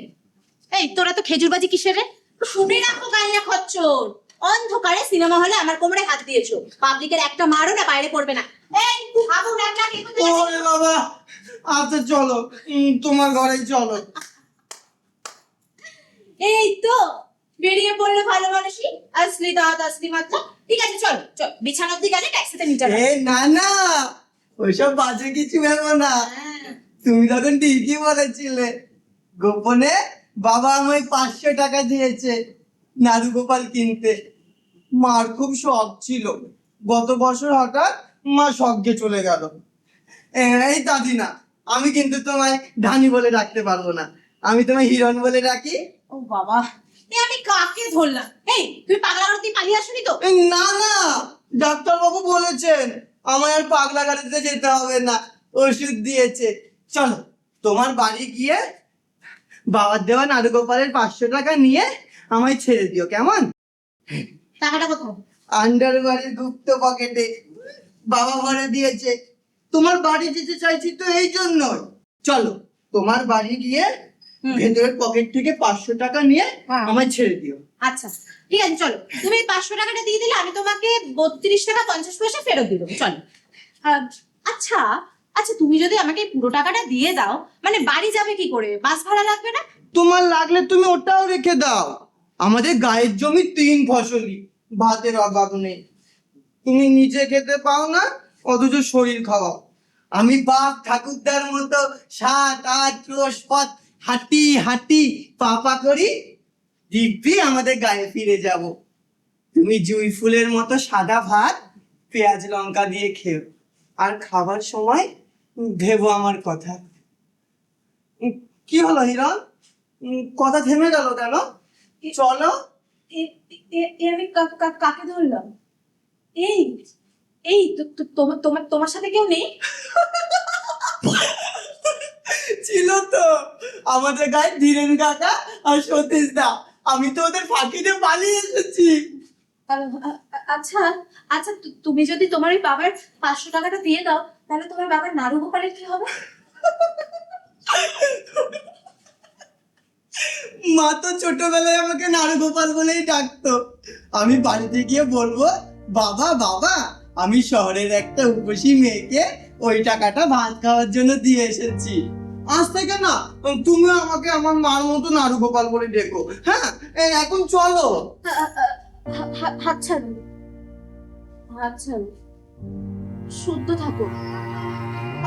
Speaker 6: এই তোরা তো খেজুরবাজি কিসের রে? শুনে রাখো গাইয়া খচ্চর, অন্ধকারে সিনেমা হলে আমার কোমরে হাত দিয়েছো, পাবলিকের একটা মারও না বাইরে পড়বে না। এই আবু ডাকলা কে কোথায় আছে?
Speaker 7: ওরে বাবা, আচ্ছা চলো, তোমার ঘরেই চলো।
Speaker 6: এই তো বেরিয়ে পড়লো ভালো মানুষই, আসলি দাঁত আসলি মাত্রা। ঠিক আছে চল চল, বিছানা অব্দি গেলে ট্যাক্সিতে নিতে হবে।
Speaker 7: এই না না, ওইসব বাজে কিছু ভেবো না। তুমি তখন ঠিকই বলেছিলে, গোপনে বাবা আমায় 500 টাকা দিয়েছে নাড়ু গোপাল কিনতে। মার খুব শখ ছিল, গত বছর হঠাৎ মা শখে চলে গেল। এই দাদি না, আমি কিন্তু তোমায় ধানি বলে ডাকতে পারবো না, আমি তোমায় হিরণ বলে ডাকি।
Speaker 6: ও বাবা, এ আমি কাকে ধরলাম? এই তুমি পাগলা গারদে পালিয়ে আসনি তো?
Speaker 7: এই না না, ডাক্তারবাবু বলেছেন আমায় আর পাগলা গাড়িতে যেতে হবে না, ওষুধ দিয়েছে। চলো তোমার বাড়ি গিয়ে বাবার দেওয়া নাড়ু গোপালের 500 টাকা নিয়ে আমায় ছেড়ে দিও, কেমন?
Speaker 6: টাকাটা কোথায়?
Speaker 7: আন্ডারওয়্যারের গুপ্ত পকেটে বাবা ভরে দিয়েছে। তোমার বাড়ি যেতে চাইছি তো এই জন্যই। চলো তোমার বাড়ি গিয়ে ভেতরের পকেট থেকে 500 টাকা নিয়ে
Speaker 6: হ্যাঁ।
Speaker 7: আমায় ছেড়ে দিও।
Speaker 6: আচ্ছা ঠিক আছে চলো, তুমি 500 টাকাটা দিয়ে দিলে আমি তোমাকে 32 টাকা 50 পয়সা ফেরত দিব। চলো। আচ্ছা আচ্ছা, তুমি যদি আমাকে এই পুরো টাকাটা দিয়ে দাও, মানে বাড়ি যাবে কি করে? বাস ভাড়া লাগবে না?
Speaker 7: তোমার লাগলে তুমি ওটাও রেখে দাও, আমাদের গায়ের জমি 3 ফসলি, ভাতের অভাব নেই। তুমি নিজে খেতে পাও না, অথচ শরীর খাওয়াও। আমি বাপ ঠাকুরদার মতো 7-8 ক্রোশ পথ হাঁটি হাঁটি পাপা করি, দিব্যি আমাদের গায়ে ফিরে যাব। তুমি জুঁই ফুলের মতো সাদা ভাত পেঁয়াজ লঙ্কা দিয়ে খেও, আর খাবার সময় ভেবো আমার কথা। কি হলো হিরণ, কথা থেমে গেল কেন? চলো।
Speaker 6: আমি কাকে ধরলাম? এই এই তোমার সাথে কেউ নেই?
Speaker 7: ছিল তো আমাদের গায়ে ধীরেন কাকা আর সতীশ দা, আমি তো ওদের ফাঁকিতে পালিয়ে এসেছি।
Speaker 6: আচ্ছা আচ্ছা, তুমি যদি তোমার ওই বাবার 500 টাকাটা দিয়ে দাও, তাহলে তোমার বাবার নাড়ু গোপালের কি হবে?
Speaker 7: মা তো ছোটবেলায় আমাকে নাড়ু গোপাল বলেই ডাকতো। আমি বাড়িতে গিয়ে বলবো, বাবা বাবা আমি শহরের একটা উপসী মেয়েকে ওই টাকাটা ভাত খাওয়ার জন্য দিয়ে এসেছি। আজ থেকে না তুমি আমাকে আমার মার মতো নাড়ু গোপাল বলে ডেকো। হ্যাঁ, এখন চলো।
Speaker 6: হাত ছাড়ো, হাত ছাড়ো, শুদ্ধ থাকো,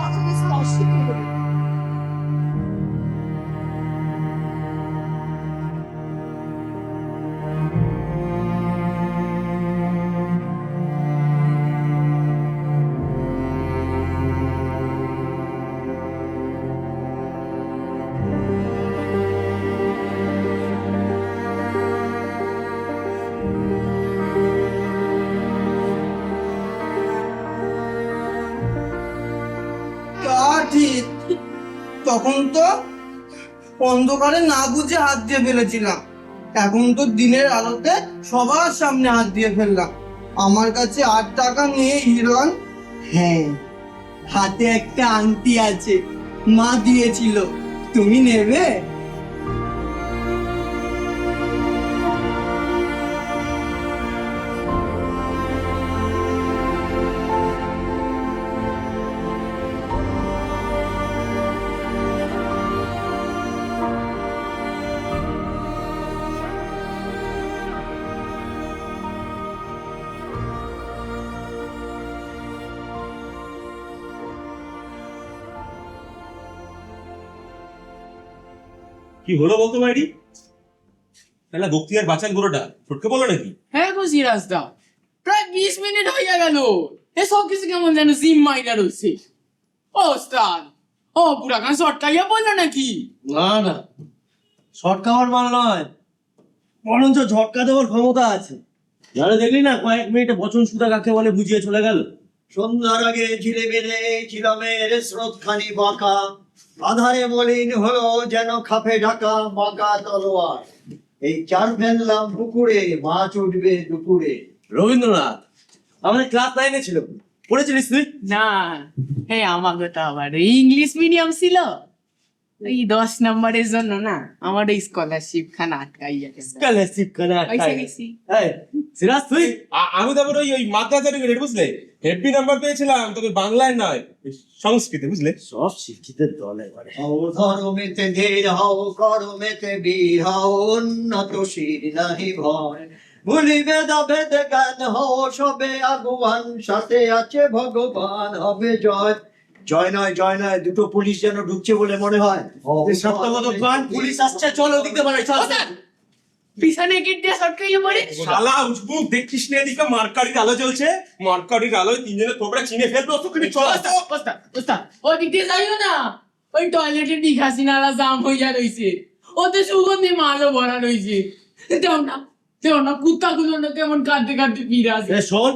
Speaker 6: আমাকে স্পর্শ করো না।
Speaker 7: তা ঠিক, তখন তো অন্ধকারে না বুঝে হাত দিয়ে ফেলেছিলাম, এখন তো দিনের আলোতে সবার সামনে হাত দিয়ে ফেললাম। আমার কাছে 8 টাকা নেই হিরণ। হ্যাঁ, হাতে একটা আংটি আছে, মা দিয়েছিল, তুমি নেবে?
Speaker 1: কি হলো বলতো মাইরি? তাহলে বক্তিয়ার বাঁচান বুড়োটা ফটকে বলো নাকি?
Speaker 2: হ্যাঁ গো সিরাজদা, প্রায় 20 মিনিট হয়ে গেল, এসব কিছু কেমন যেন জিম মাইরা রয়েছে। ও ওস্তাদ, ও পুরা গান শর্টকাইয়া বললো নাকি?
Speaker 3: না না, শর্ট খাওয়ার মাল নয়, বরঞ্চ ঝটকা দেওয়ার ক্ষমতা আছে। যারা দেখলি না কয়েক মিনিটে বচন সুতা কাকে বলে বুঝিয়ে চলে গেল।
Speaker 5: সন্ধ্যার আগে ঝিরে বেঁধে ছিলামের স্রোত খানি বাঁকা, আধারে মলিন হলো যেন খাপে ঢাকা বাঁকা তলোয়ার। এই চাল ফেললাম পুকুরে, মাছ উঠবে দুপুরে।
Speaker 3: রবীন্দ্রনাথ আমাদের ক্লাস 9-এ ছিল, পড়েছিলিস তুই?
Speaker 2: না, এই আমাকে তো আবার ইংলিশ মিডিয়াম ছিল, এই 10 নম্বরের জন্য না আমার ওই স্কলারশিপ খানা আটকাই গেছে।
Speaker 3: স্কলারশিপ করে
Speaker 2: পয়সা গেছি।
Speaker 3: এই সিরাজ তুই?
Speaker 1: আমি তারপর ওই মাদ্রাসা রেট বুঝলে হেভি নাম্বার পেয়েছিলাম, তবে বাংলায় নয় সংস্কৃতে, বুঝলে?
Speaker 3: সব শিক্ষিতের দল এবারে।
Speaker 5: হও ধর্মেতে ধীর হও, কর্মেতে বীর হও, উন্নত শির নাহি ভয়। ভুলিবে ভেদ জ্ঞান হও সবে আগুয়ান, সাথে আছে ভগবান হবে জয়। জয় নয়, জয় নয়, দুটো পুলিশ যেন ঢুকছে বলে মনে হয়।
Speaker 3: সপ্তমদোকান পুলিশ আসছে, চলো দিতে পারে। চল
Speaker 2: পিছনে গেট দিয়ে সটকাইয়ে পড়ে।
Speaker 1: শালা উজবুক, দেখছিস না এদিকে মার্কারির আলো জ্বলছে, মার্কারির আলোয় তিনজনে তোমরা চিনে ফেলবে, ওখানে চল।
Speaker 2: ওস্তাদ ওদিক দিয়ে যাইও না, ওই টয়লেটের নিকাশি নালা জাম হইয়া রইছে, ওতে সুগন্ধি মালও ভরা রইছে। দেও না কুত্তাগুলো না কেমন কাঁদতে কাঁদতে ফিরে আসে।
Speaker 3: এ শোন,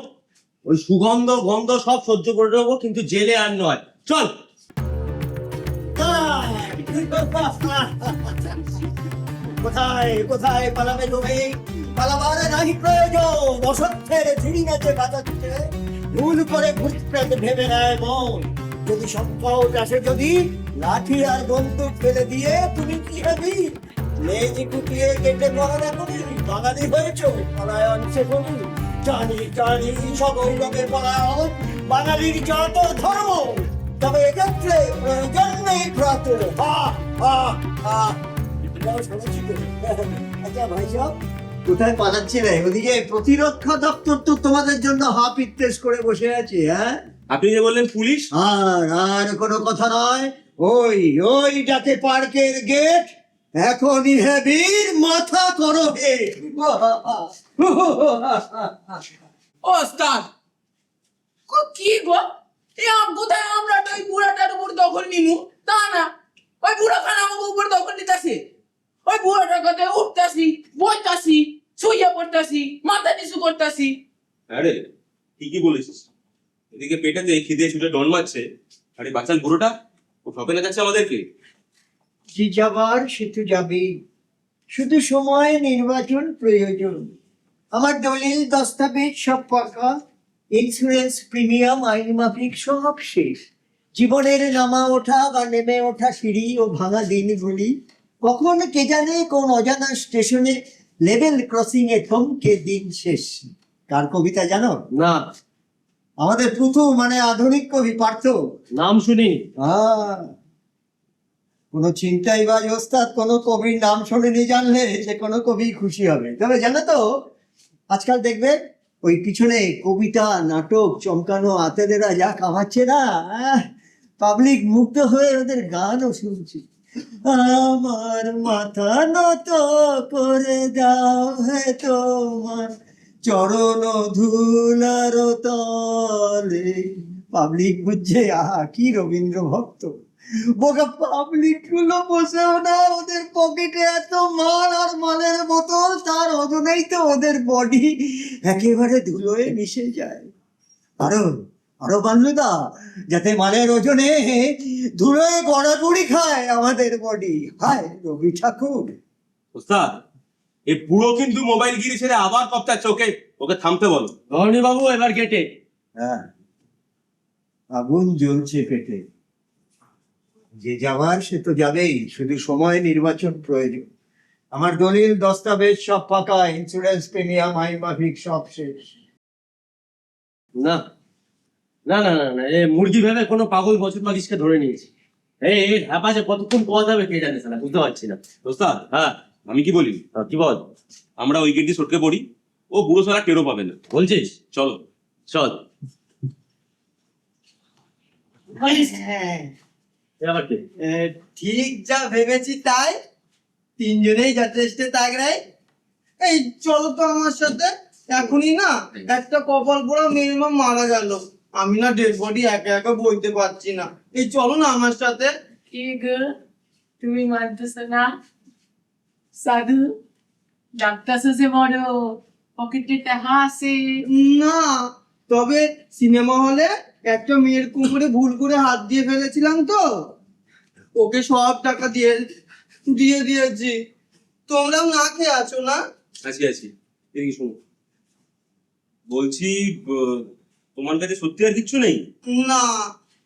Speaker 3: ওই সুগন্ধ গন্ধ সব সহ্য করে নেবো, কিন্তু জেলে আর নয়। চল।
Speaker 5: কোথায় কোথায় পালাবে তুমি? পালাবার নাহি প্রয়োজন, অসত্যের ঝিড়ি নাচে বাজাচ্ছে, ভুল করে ভূতপ্রেত ভেবে নেয় মন। যদি সংকট আসে, যদি লাঠি আর বন্দুক ফেলে দিয়ে তুমি কি হবি? লেজ গুটিয়ে কেটে মহারা করি, বাঙালি হয়েছ পলায়ন সে করি। জানি জানি সগৌরবে পলায়ন বাঙালির যত ধর্ম, তবে এক্ষেত্রে প্রয়োজন নেই ক্রত। হা হা হা। আচ্ছা ভাই সাহেব, কোথায় পালাচ্ছিলে? ওদিকে প্রতিরক্ষা দপ্তর তো তোমাদের জন্য হাফ ইত্তেস করে বসে আছে। হ্যাঁ,
Speaker 1: আপনি যে বললেন পুলিশ,
Speaker 5: আর কোনো কথা নয়। ওইটাতে পার্কের গেট, এখনই হেবির মাথা করো হে।
Speaker 2: ওস্তাদ কি গো, এ কোথায় আমরা তো ওই বুড়াটার উপর দখল নিমু? তা না, ওই বুড়া খানা আমাকে উপর দখল নিতেছে। ওই বুড়াটার কথা উঠতাছি, বইতাছি, শুইয়া পড়তাছি, মাথা নিচু করতাছি।
Speaker 1: আরে ঠিকই বলেছিস, এদিকে পেটেতে খিদে ছুটে ডন মারছে, আরে বাচ্চার বুড়োটা ও ঠকে না যাচ্ছে আমাদেরকে।
Speaker 5: যে যাবার সে তো যাবেই, শুধু সময় নির্বাচন প্রয়োজন। আমার দলিল দস্তাবেজ সব পাকা, ইন্স্যুরেন্স প্রিমিয়াম আইন মাফিক সব শেষ। জীবনের নামা ওঠা বা নেমে ওঠা সিঁড়ি ও ভাঙা দিনগুলি, কখন কে জানে কোন অজানা স্টেশনে লেভেল ক্রসিং এ থমকে দিন শেষ। কার কবিতা জানো?
Speaker 3: না,
Speaker 5: আমাদের প্রথম মানে আধুনিক কবি পার্থ।
Speaker 3: নাম শুনি।
Speaker 5: কোন চিন্তাই বাজ ওস্তাদ কোন কবির নাম শোনেনি জানলে যে কোনো কবি খুশি হবে। তবে জানো তো, আজকাল দেখবে ওই পিছনে কবিতা নাটক চমকানো আতেলেরা যা কামাচ্ছে না, পাবলিক মুগ্ধ হয়ে ওদের গানও শুনছি। আমার মাথা নত করে দাও হে তোমার চরণ ধুলার তলে। পাবলিক বুঝছে আহা কি রবীন্দ্র ভক্ত। বোকা পাবলিক গুলো বসেও না, ওদের পকেটে এত মাল আর মালের বোতল, তার ওজনেই তো ওদের বডি একেবারে ধুলোয় মিশে যায়। আরো বাংলুদা, যাতে মালের ওজনে ধুলোয় গড়াগড়ি খায় আমাদের বডি। হায় রবি ঠাকুর।
Speaker 1: ওস্তাদ, এই বুড়ো কিন্তু মোবাইল গিরি ছেড়ে আবার কপটাচ্ছে, ওকে থামতে বলো।
Speaker 3: রনি বাবু এবার গেটে।
Speaker 5: হ্যাঁ, আগুন জ্বলছে পেটে। যে যাবার সে তো যাবেই, শুধু সময় নির্বাচন প্রয়োজন। আমার দলিল দস্তাবেজ সব পাকা, ইন্স্যুরেন্স প্রিমিয়াম আইন মাফিক সব শেষ।
Speaker 3: না না না না না, এ মুরগি ভেবে কোনো পাগল বছর মাগিসকে ধরে নিয়েছি। এই হ্যাপাজে কতক্ষণ পথ হবে কে জানে, সালা বুঝতে পারছি না।
Speaker 1: ওস্তাদ,
Speaker 3: হ্যাঁ
Speaker 1: আমি কি বলি,
Speaker 3: কি বল?
Speaker 1: আমরা ওই গেট দিয়ে সটকে পড়ি, ও বুড়ো সারা টেরও পাবে না।
Speaker 3: বলছিস?
Speaker 1: চলো।
Speaker 3: চল।
Speaker 5: হ্যাঁ,
Speaker 3: আবার কি?
Speaker 7: ঠিক যা ভেবেছি তাই, তিনজনেই যথেষ্ট তাগড়াই। এই চলো তো আমার সাথে, এখনই না একটা কপাল পোড়া মিনিমাম মারা গেল, আমি না ডেড বডি একা একা বইতে পারছি না। এই চলো না আমার সাথে।
Speaker 2: কি গো, তুমি মানতেছ না? সাধু ডাক্তার যে বড় পকেটে টাকা আছে।
Speaker 7: না, তবে সিনেমা হলে একটা মেয়ের কুকুরে ভুল করে হাত দিয়ে ফেলেছিলাম তো, ওকে সব টাকা দিয়ে দিয়েছি। তোমরাও না খেয়ে আছো না?
Speaker 1: আছি আছি, এদিকে শোনো। বলছি, তোমার কাছে সত্যি আর কিচ্ছু নেই?
Speaker 7: না,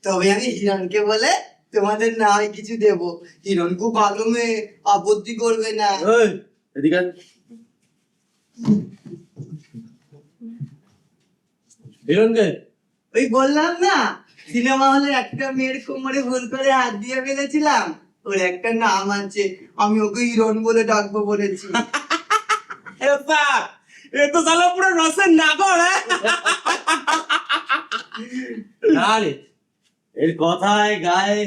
Speaker 7: তবে আমি হিরণকে বলে তোমাদের না হয় কিছু দেবো। হিরণ খুব ভালো মেয়ে, আপত্তি করবে না।
Speaker 3: এই, এদিকে আয়। হিরণকে
Speaker 7: ওই বললাম না, সিনেমা হলে একটা মেয়ের কোমরে ভুল করে হাত দিয়ে ফেলেছিলাম, ওর একটা নাম আছে, আমি ওকে হিরণ বলে ডাকবো বলেছি।
Speaker 1: এ তো সালা পুরো রসের নাগর, হ্যাঁ?
Speaker 3: না রে, এর কথায় গায়ে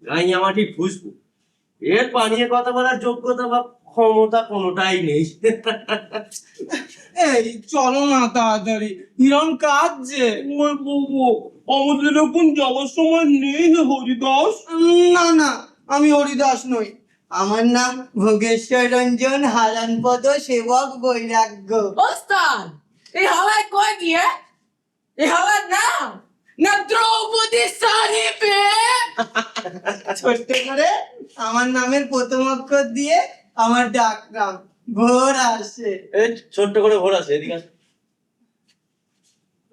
Speaker 3: গাইয়া মাটির খুশবু, এর পানিয়ে কথা বলার যোগ্যতা বা ক্ষমতা কোনোটাই নেই।
Speaker 7: এই চলো না তাড়াতাড়ি, হিরণ কাঁদছে।
Speaker 1: ওই বাবা, আমাদের এখন যাওয়ার সময় নেই হে হরিদাস।
Speaker 7: না না, আমি হরিদাস নই, আমার নাম ভোগেশ্বর রঞ্জন হারানপদ সেবক বৈরাগ্য।
Speaker 2: ওস্তাদ, এই হাওয়ায় কয় গিয়ে? এই হাওয়ার নাম না দ্রৌপদী শাড়ি পেয়ে।
Speaker 7: ছোট্ট করে আমার নামের প্রথম অক্ষর দিয়ে আমার ডাক নাম ভোর আসে।
Speaker 3: এই ছোট্ট করে ভোর আছে, এদিকে আয়।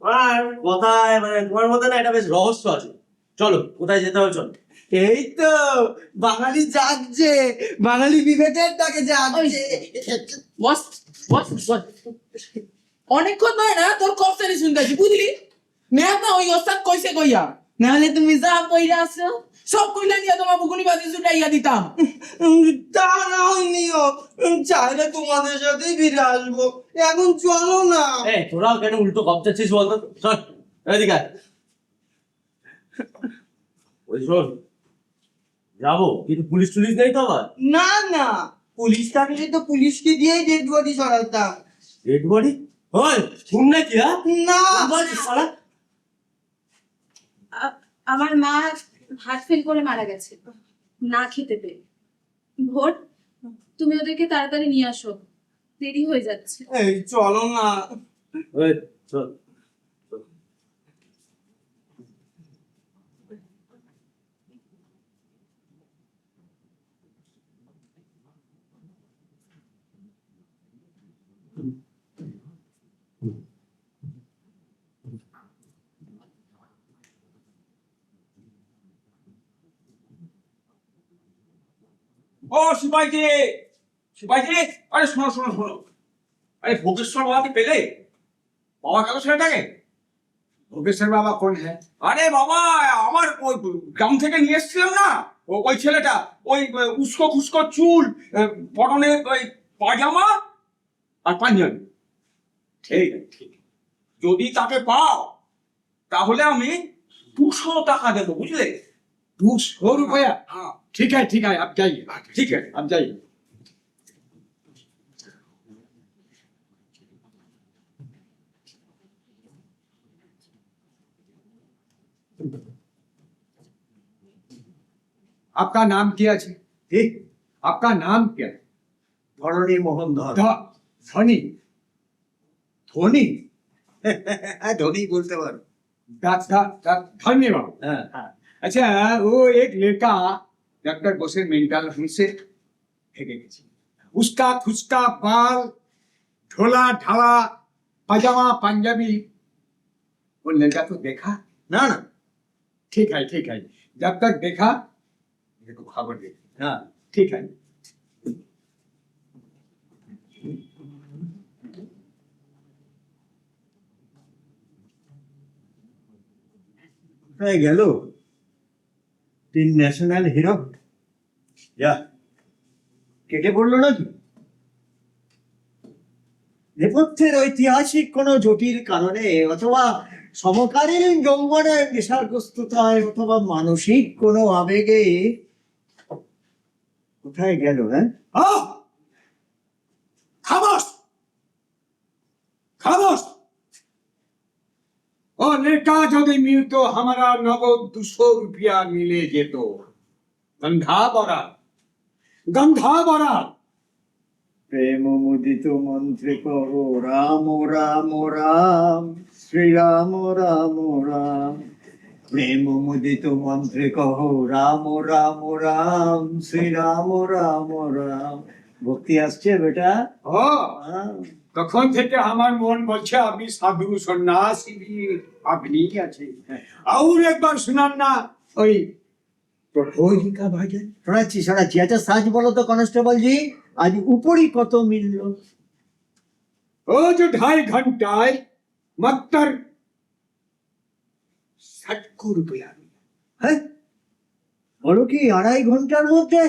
Speaker 3: আর কথায় মানে তোমার মধ্যে না এটা বেশ রহস্য আছে। চলো, কোথায় যেতে হবে চলো।
Speaker 7: এই তো বাঙালি জাগছে, বাঙালি বিবেকের ডাকে জাগছে।
Speaker 2: বস বস বস, অনেকক্ষণ ধরে না তোর কফসানি শুনতেছি, বুঝলি? নেব না ওই ওস্তাদ কইছে কইয়া, নাহলে তুমি যা কইরা আছো সব কইলা দিয়া তোমার বুকুনি বাজি ছুটাইয়া দিতাম।
Speaker 7: তা না নিও, চাইলে তোমাদের সাথেই ফিরে আসবো, এখন চলো না।
Speaker 3: এই তোরাও কেন উল্টো কপচাচ্ছিস বলতো? চল এদিকে আয়। ওই শোন, যাবো কিন্তু পুলিশ টুলিশ নেই তো আবার?
Speaker 7: না না, পুলিশ থাকলে তো পুলিশকে দিয়েই ডেড বডি সরাতাম।
Speaker 3: Dead body? ওই খুন নাকি? হ্যাঁ,
Speaker 7: না
Speaker 3: শালা।
Speaker 6: আমার মা হার্ট ফেল করে মারা গেছে না খেতে পেয়ে। ভোর, তুমি ওদেরকে তাড়াতাড়ি নিয়ে আসো, দেরি হয়ে যাচ্ছে।
Speaker 7: এই চলো না।
Speaker 3: ওই চল।
Speaker 8: ও সিপাইজি, সিপাইজি, আরে শোনো শোনো শোনো, আরে ভোগেশ্বর বাবাকে পেলে? বাবা গেল ছেলেটাকে। ভোগেশ্বর বাবা কোন? হ্যাঁ, আরে বাবা, আমার ওই গ্রাম থেকে নিয়ে এসেছিলাম না, ওই ছেলেটা, ওই উস্কো খুস্কো চুল, পরনে ওই পাজামা আর পাঞ্জাবি। ঠিক ঠিক, যদি তাকে পাও তাহলে আমি 200 টাকা দেবো, বুঝলে? 200 रुपया? हाँ ठीक है आप जाइए, ठीक है आप जाइए। आपका नाम क्या है?
Speaker 5: ঠিক,
Speaker 8: आपका नाम क्या है?
Speaker 5: ধরণী মোহন ধর।
Speaker 8: धोनी, धोनी,
Speaker 5: ধনী বলতে পারো।
Speaker 8: धन्यवाद।
Speaker 5: হ্যাঁ,
Speaker 8: अच्छा, वो एक लड़का डॉक्टर बोसे मेंटल हमसे फेंके गए, उसका खुसका बाल, ढोला ढाला पजामा पंजाबी, वो लड़का तो देखा?
Speaker 5: না না,
Speaker 8: ठीक है जब तक देखा मेरे को खबर दे।
Speaker 5: হ্যাঁ,
Speaker 8: ठीक है।
Speaker 5: কোথায় গেল তিন ন্যাশনাল হিরো? যা, কেটে পড়লো নাকি? নেপথ্যের ঐতিহাসিক কোনো জটিল কারণে, অথবা সমকালীন যৌবনের নেশাগ্রস্ততায়, অথবা মানসিক কোনো আবেগে কোথায় গেল? হ্যাঁ,
Speaker 8: हाँ, खामोश खामोश। और लड़का यदि मिल तो हमारा नगद 200 रुपया मिले जेतो। गंधा बरा।
Speaker 5: প্রেম মুদিত মন্ত্রে কহ রাম রাম রাম, শ্রীরাম রাম রাম। প্রেম মুদিত মন্ত্রে কহ রাম রাম রাম, শ্রীরাম রাম রাম। ভক্তি আসছে বেটা?
Speaker 8: ও
Speaker 5: হ্যাঁ।
Speaker 8: তখন থেকে আমার মন বলছে আপনি সাধু সন্ন্যাসী আপনি আছে। আর একবার শুনান না ওই প্রহরিকা ভাজন।
Speaker 5: শোনাচ্ছি। আচ্ছা সাজ বলো তো কনস্টেবল জি, আজ উপরই কত মিললো?
Speaker 8: ও যে 2.5 ঘন্টায় মাত্র 60 রুপিয়া।
Speaker 5: হ্যাঁ, বলো কি 2.5 ঘন্টার মধ্যে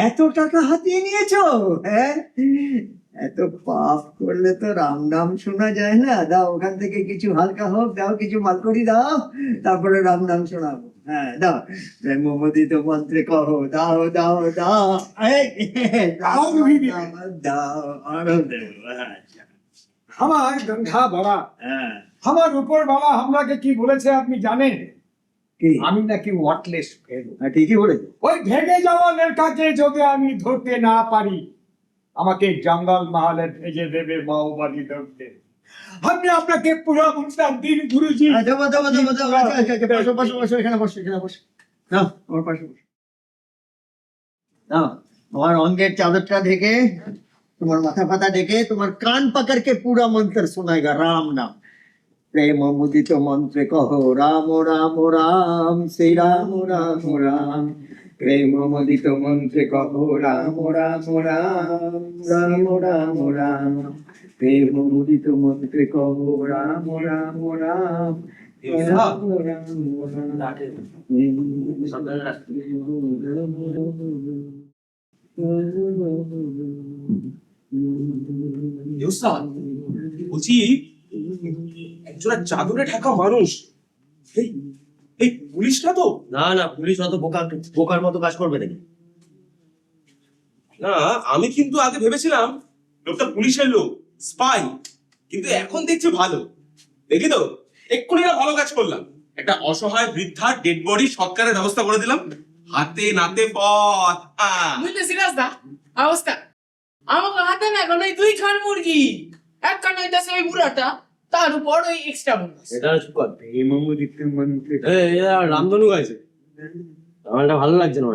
Speaker 5: এত টাকা হাতিয়ে নিয়েছো? হ্যাঁ, এত পাপ করলে তো রাম নাম শোনা যায় না। দাও ওখান থেকে কিছু হালকা হোক, দাও কিছু মালকড়ি দাও, তারপরে রাম নাম শোনাবো। হ্যাঁ দাও, মোমোদিত মন্ত্রে কহো, দাও দাও দাও, দাও আরো দেব। আচ্ছা,
Speaker 8: আমার গন্ধা বাবা,
Speaker 5: হ্যাঁ
Speaker 8: আমার উপর বাবা আমরাকে কি বলেছে আপনি জানেন?
Speaker 5: কি?
Speaker 8: আমি নাকি ওয়াটলেস ফেল।
Speaker 5: হ্যাঁ, ঠিকই বলেছো।
Speaker 8: ওই ভেগে যাওয়া লেখাকে যদি আমি ধরতে না পারি, আমাকে জঙ্গল মহলে ভেজে দেবে মাওবাদী ধরতে। আমি আপনাকে পুরো মুস্তাক দিন গুরুজি।
Speaker 5: দেবো। আচ্ছা, বসো, এখানে বসো। নাও, আমার পাশে বসো। নাও, তোমার অঙ্গের চাদরটা ঢেকে, তোমার মাথা ফাতা ঢেকে, তোমার কান পাকড়কে পুরা মন্ত্র শোনাएगा রাম নাম। প্রেম মুদিত মন্ত্রে কহো, রাম রাম রাম, শ্রী রাম রাম রাম। প্রেম মুদিত মন্ত্রে কহো, রাম রাম রাম, রাম রাম রাম। প্রেম মুদিত মন্ত্রে কহো, রাম রাম রাম, রাম
Speaker 1: বলছি একজোড়া চাদরে ঢাকা মানুষ, এই এই পুলিশটা তো?
Speaker 3: না পুলিশ অত বোকার মতো কাজ করবে নাকি?
Speaker 1: না, আমি কিন্তু আগে ভেবেছিলাম লোকটা পুলিশের লোক, স্পাই, কিন্তু এখন দেখছি ভালো। দেখি তো, এক্ষুনি না ভালো কাজ করলাম। একটা অসহায় বৃদ্ধার ডেড বডি সৎকারের ব্যবস্থা করে দিলাম, হাতে নাতে পথ।
Speaker 2: বুঝলে সিরাজদা অবস্থা? আমাকে হাতে না এখন ওই 2 খান মুরগি, 1 খান হইতাছে ওই বুড়াটা, তার উপর ওই এক্সট্রা বোনাস।
Speaker 3: এটা চুপ কর।
Speaker 8: প্রেম মুদিত মন্ত্রে
Speaker 3: রামধনু গাইছে, আমার এটা ভালো লাগছে না।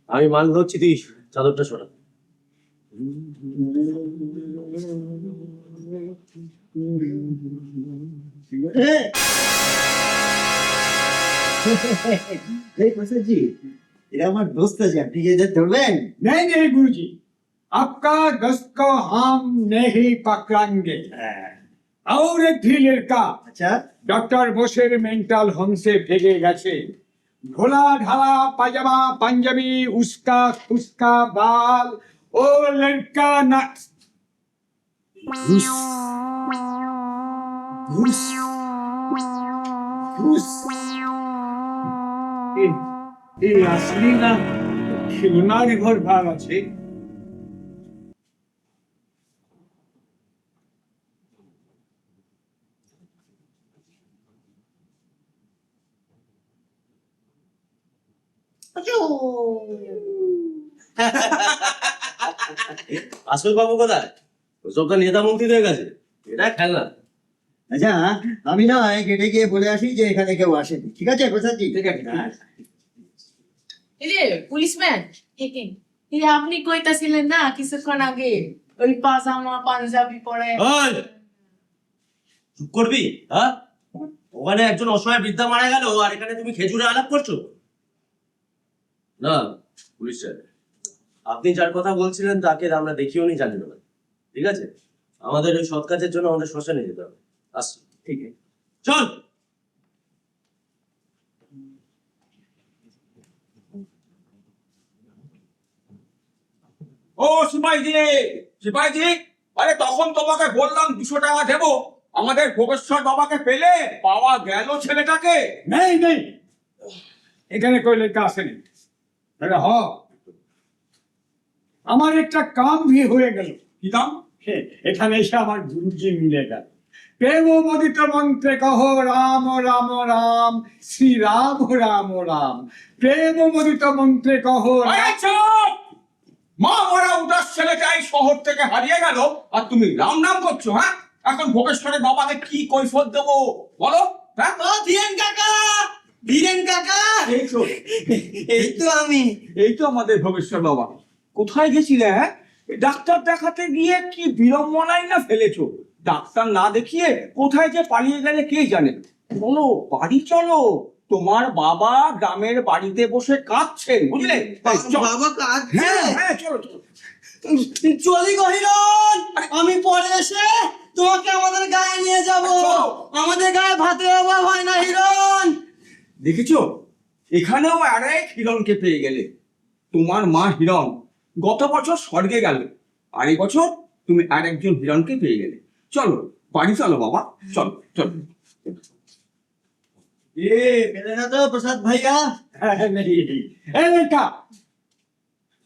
Speaker 3: আমি মান ধরছি, তুই চাদরটা সরা।
Speaker 5: এই প্রসাদ জি, এরা আমার দোস্ত আছে, আপনি কি এদের ধরবেন?
Speaker 8: नहीं गुरुजी, आपका दस्त को हम नहीं पकड़ेंगे। और एक भी लड़का
Speaker 5: আচ্ছা,
Speaker 8: डॉक्टर बोसेर मेंटल होम से भेजे गए, ढोला ढाला पाजामा पंजाबी उसका उसका बाल, ओ लड़का ना घुस घुस घुस ये असली ना खिलना घर भाग আছে।
Speaker 3: আসল বাবু কোথায়? ওসব তো নেতা মন্ত্রীদের কাছে, এটা খেলনা।
Speaker 5: আচ্ছা, আমি না গেটে গিয়ে বলে আসি যে এখানে কেউ আসেনি। ঠিক আছে প্রসাদ জি?
Speaker 8: ঠিক আছে।
Speaker 2: এই যে পুলিশম্যান, এই যে আপনি কইতাছিলেন না কিছুক্ষণ আগে ওই পাজামা পাঞ্জাবি পরে?
Speaker 3: ওই চুপ করবি? হ্যাঁ, ওখানে একজন অসহায় বৃদ্ধা মারা গেল, আর এখানে তুমি খেজুরে আলাপ করছো? না পুলিশ স্যার, আপনি যার কথা বলছিলেন তাকে আমরা দেখিও নি, জানি না। ঠিক আছে, আমাদের ওই সৎ কাজের জন্য আমাদের শ্মশানে যেতে হবে। আসছি।
Speaker 5: ঠিক আছে,
Speaker 3: চল।
Speaker 8: ও সিপাহীজি, আরে তখন তোমাকে বললাম 200 টাকা দেবো, আমাদের ভোগেশ্বর বাবাকে পেলে, পাওয়া গেল ছেলেটাকে। নেই এখানে কই লেখা আসেনি। তাহলে আমার একটা কাম ভি হয়ে গেল। কি কাম? এখানে এসে আমার গুরুজি মিলে গেল। প্রেম মোদিত মন্ত্রে কহো, রাম রাম রাম, শ্রী রাম রাম রাম। প্রেম মোদিত মন্ত্রে কহো। মা মরা উদাস ছেলেটা এই শহর থেকে হারিয়ে গেল, আর তুমি রাম নাম করছো? হ্যাঁ, এখন ভোগেশ্বরের বাবাকে কি কৈফিয়ত দেবো বলো? হ্যাঁ,
Speaker 7: ধীরেন কাকা,
Speaker 8: এই তো
Speaker 7: এই তো আমি।
Speaker 8: এই তো আমাদের ভোগেশ্বর বাবা। কোথায় গেছিলে? হ্যাঁ, ডাক্তার দেখাতে গিয়ে কি বিড়ম্বনাই না ফেলেছো। ডাক্তার না দেখিয়ে কোথায় যে পালিয়ে গেলে কে জানে। চলো বাড়ি চলো, তোমার বাবা গ্রামের বাড়িতে বসে কাঁদছেন, বুঝলে? চলো।
Speaker 7: বাবা কাঁদছে?
Speaker 8: হ্যাঁ হ্যাঁ, চলো চলো।
Speaker 7: চলি গো হিরণ, আমি পরে এসে তোমাকে আমাদের গায়ে নিয়ে যাব।
Speaker 8: চলো।
Speaker 7: আমাদের গায়ে ভাতের অভাব হয় না হিরণ।
Speaker 8: দেখেছো, এখানেও আরেক হিরণকে পেয়ে গেলে। তোমার মা হিরণ গত বছর স্বর্গে গেল, আর এই বছর তুমি আরেকজন হিরণকে পেয়ে গেলে। চলো বাড়ি চলো বাবা, চলো চলো।
Speaker 5: পেলে না তো প্রসাদ ভাইয়া?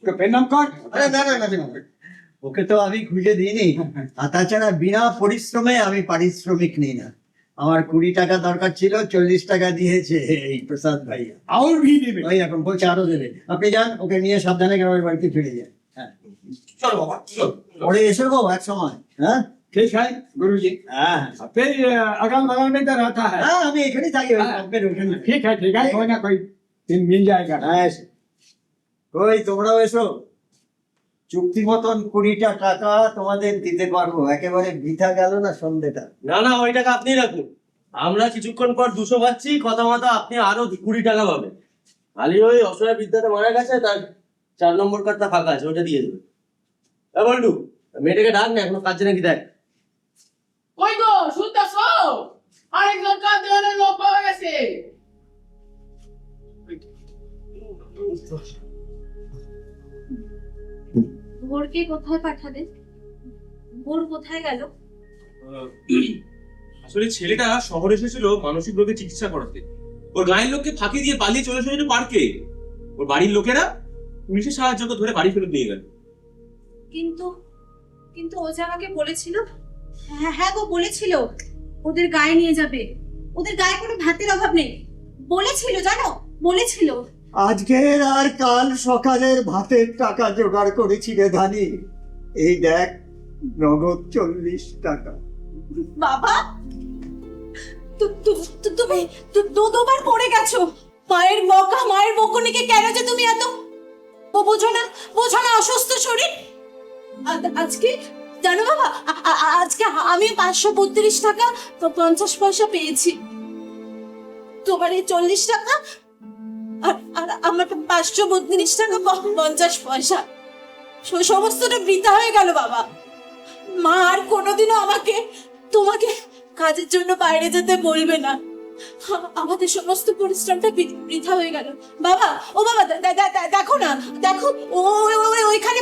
Speaker 8: প্রণাম কর।
Speaker 5: আরে না না না না, ওকে তো আমি খুঁজে দিইনি। আর তাছাড়া বিনা পরিশ্রমে আমি পারিশ্রমিক নিই না। আমার 20 টাকা দরকার ছিল, 40 টাকা দিয়েছে এই প্রসাদ ভাইয়া।
Speaker 8: আর ভি দেবে।
Speaker 5: ওই এখন বলছে আরো দেবে। আপনি যান, ওকে নিয়ে সাবধানে গ্রামের বাড়িতে ফিরে যান। হ্যাঁ,
Speaker 8: চলো বাবা চলো।
Speaker 5: পরে এসে গো এক সময়। হ্যাঁ
Speaker 8: ठीक है गुरुजी।
Speaker 5: হ্যাঁ
Speaker 8: फिर अगल बगल में तो रहता है।
Speaker 5: হ্যাঁ, আমি এখানেই থাকি, ওই পাম্পের ওখানে।
Speaker 8: ठीक है कोई ना कोई दिन मिल जाएगा।
Speaker 5: হ্যাঁ এসো। কই তোমরাও এসো। চুক্তি মতন 20টা টাকা তোমাদের দিতে পারবো। একেবারে বৃথা গেল না সন্ধ্যেটা।
Speaker 3: না না, ওই টাকা আপনি রাখুন। আমরা কিছুক্ষণ পর 200 পাচ্ছি, কথা মতো আপনি আরো 20 টাকা পাবেন। খালি ওই অসহায় বৃদ্ধাটা মারা গেছে, তার 4 নম্বর কার্ডটা ফাঁকা আছে, ওটা দিয়ে দেবে। বন্ধু, মেয়েটাকে ডাক না, এখনো কাজে নাকি দেখ।
Speaker 2: কই গো শুনতেছো? আরেকজন কাঁদতে অনেক লোক পাওয়া গেছে।
Speaker 6: ভোরকে কোথায় পাঠাবে? ভোর কোথায় গেল?
Speaker 1: আসলে ছেলেটা শহরে এসেছিল মানসিক রোগের চিকিৎসা করাতে। ওর গায়ের লোককে ফাঁকি দিয়ে পালিয়ে চলে এসেছিল পার্কে। ওর বাড়ির লোকেরা পুলিশের সাহায্য করে ধরে বাড়ি ফেরত নিয়ে গেল।
Speaker 6: কিন্তু কিন্তু ও যে আমাকে বলেছিল। হ্যাঁ হ্যাঁ গো বলেছিল, ওদের গায়ে নিয়ে যাবে। ওদের গায়ে কোনো ভাতের অভাব নেই বলেছিল, জানো, বলেছিল।
Speaker 5: আজকের আর কাল সকালের ভাতের টাকা জোগাড় করেছি রে ধানি। এই দেখ, নগদ 40 টাকা।
Speaker 6: বাবা, তুমি দুবার পড়ে গেছো। মায়ের বকা, মায়ের বকুনিকে কেন যে তুমি এত বোঝো না অসুস্থ শরীর। আজকে জানো বাবা, আজকে আমি 532 টাকা 50 পয়সা পেয়েছি। তোমার এই 40 টাকা আর আমার 532 টাকা 50 পয়সা, সমস্তটা বৃথা হয়ে গেল বাবা। মা আর কোনোদিনও তোমাকে কাজের জন্য বাইরে যেতে বলবে না। আমাদের সমস্ত পরিশ্রমটা বৃথা হয়ে গেল বাবা। ও বাবা, দেখো না, দেখো ওইখানে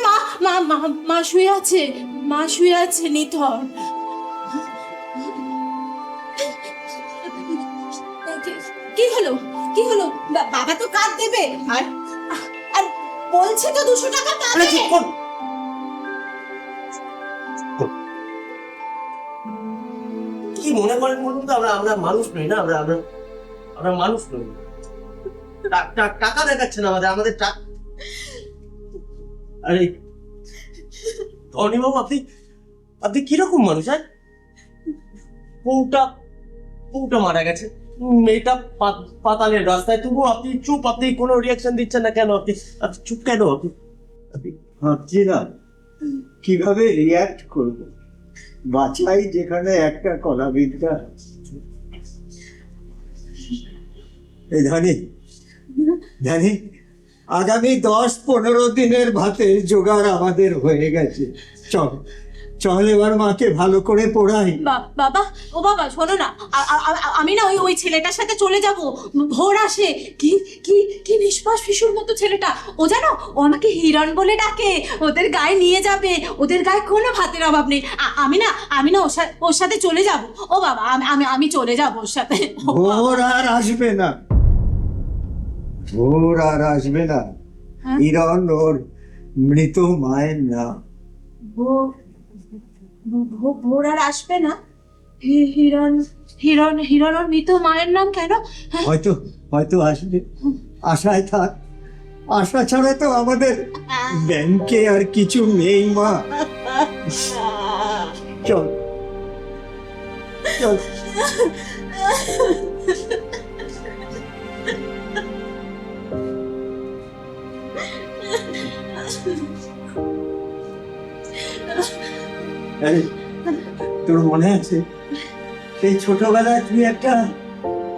Speaker 6: মা শুয়ে আছে, নিথর। কি হলো বাবা তো কাঁদ দেবে। আর বলছে তো 200 টাকা পাবে।
Speaker 3: কি মনে করেন বলুন তো, আমরা মানুষ নই না? আমরা মানুষ নই। টাকা দেখাচ্ছে না আমাদের টাকা। আরে ধনী বাবু, আপনি কিরকম মানুষ? হ্যাঁ, বউটা মারা গেছে, মেয়েটা পাতালের রাস্তায়, তবু আপনি চুপ। আপনি কোনো রিয়াকশন দিচ্ছেন না কেন? আপনি চুপ কেন? আপনি
Speaker 5: ভাবছি না কিভাবে রিয়াক্ট করব। বাছাই যেখানে একটা কলা বিদ্যা। এই জানি আগামী 10-15 দিনের ভাতের জোগাড় আমাদের হয়ে গেছে। চল এবার মাকে ভালো করে পড়াই।
Speaker 6: বাবা, ও বাবা শোনো না, আমি না ওই ছেলেটার সাথে চলে যাব। ভোর আসে, কি কি কি নিষ্পাস শিশুর মতো ছেলেটা। ও জানো, ও আমাকে হিরণ বলে ডাকে। ওদের গায়ে নিয়ে যাবে, ওদের গায়ে কোনো ভাতের অভাব নেই। আমি না ওর সাথে চলে যাব। ও বাবা, আমি চলে যাব ওর সাথে।
Speaker 5: ভোর আর আসবে না, হিরণ ওর মৃত মায়ের নাম।
Speaker 6: ভোর আর আসবে না? হিরণ ওর মৃত মায়ের নাম কেন?
Speaker 5: হয়তো আসবে। আশায় থাক, আশা ছাড়া তো আমাদের ব্যাংকে আর কিছু নেই মা। চল। আরে, তোর মনে আছে সেই ছোটবেলায় তুই একটা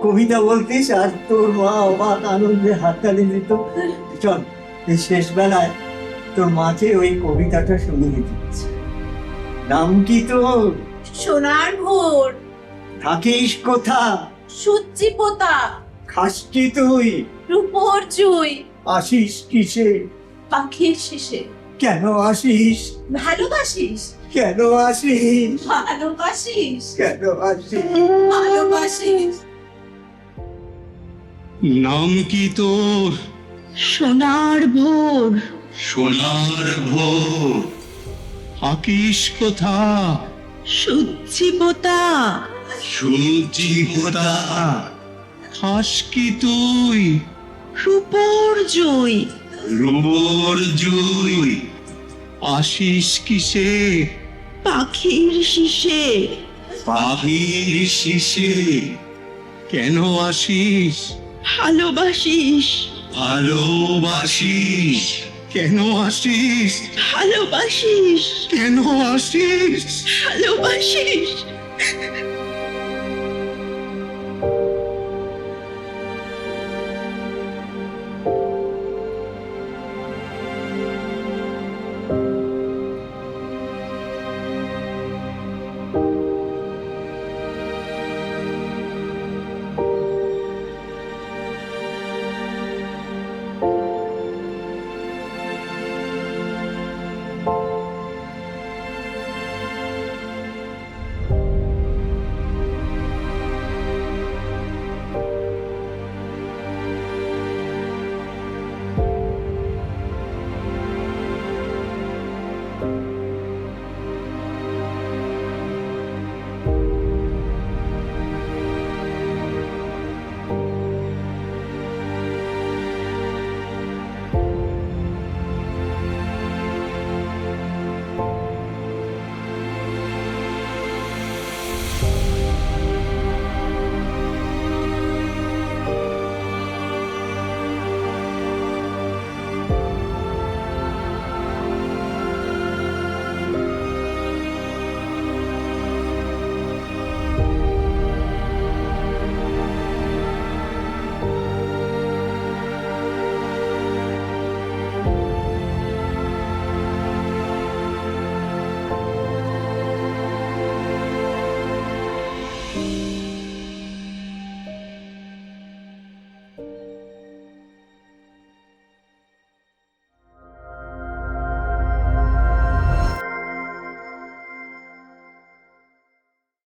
Speaker 5: কবিতা বলতিস আর তোর মা অবাক আনন্দে হাততালি দিত? চল এই শেষ বেলায় তোর মাকে ওই কবিতাটা শুনিয়ে দিচ্ছি। নাম কি তোর?
Speaker 6: সোনার ভোর,
Speaker 5: থাকিস কোথা?
Speaker 6: সূর্যি পোতা,
Speaker 5: খাস কি তুই?
Speaker 6: রূপোর জুই,
Speaker 5: আসিস কিসে?
Speaker 6: পাখির শেষে।
Speaker 5: কেন আসিস?
Speaker 6: ভালোবাসিস?
Speaker 5: কেন আসিস?
Speaker 6: ভালোবাসিস?
Speaker 5: কেন আসিস?
Speaker 6: ভালোবাসিস?
Speaker 4: নাম কি তোর?
Speaker 6: সোনার ভোর,
Speaker 4: সোনার ভোর। থাকিস কোথা?
Speaker 6: সূর্যি পোতা,
Speaker 4: সূর্যি হোতা। খাস কি তুই?
Speaker 6: রূপোর জুই,
Speaker 4: রুবোর জুই। আসিস কিসে?
Speaker 6: পাখির শিশে।
Speaker 4: পাখির শিশে। কেন আসিস?
Speaker 6: ভালোবাসিস?
Speaker 4: ভালোবাসিস? কেন আসিস?
Speaker 6: ভালোবাসিস?
Speaker 4: কেন আসিস?
Speaker 6: ভালোবাসিস?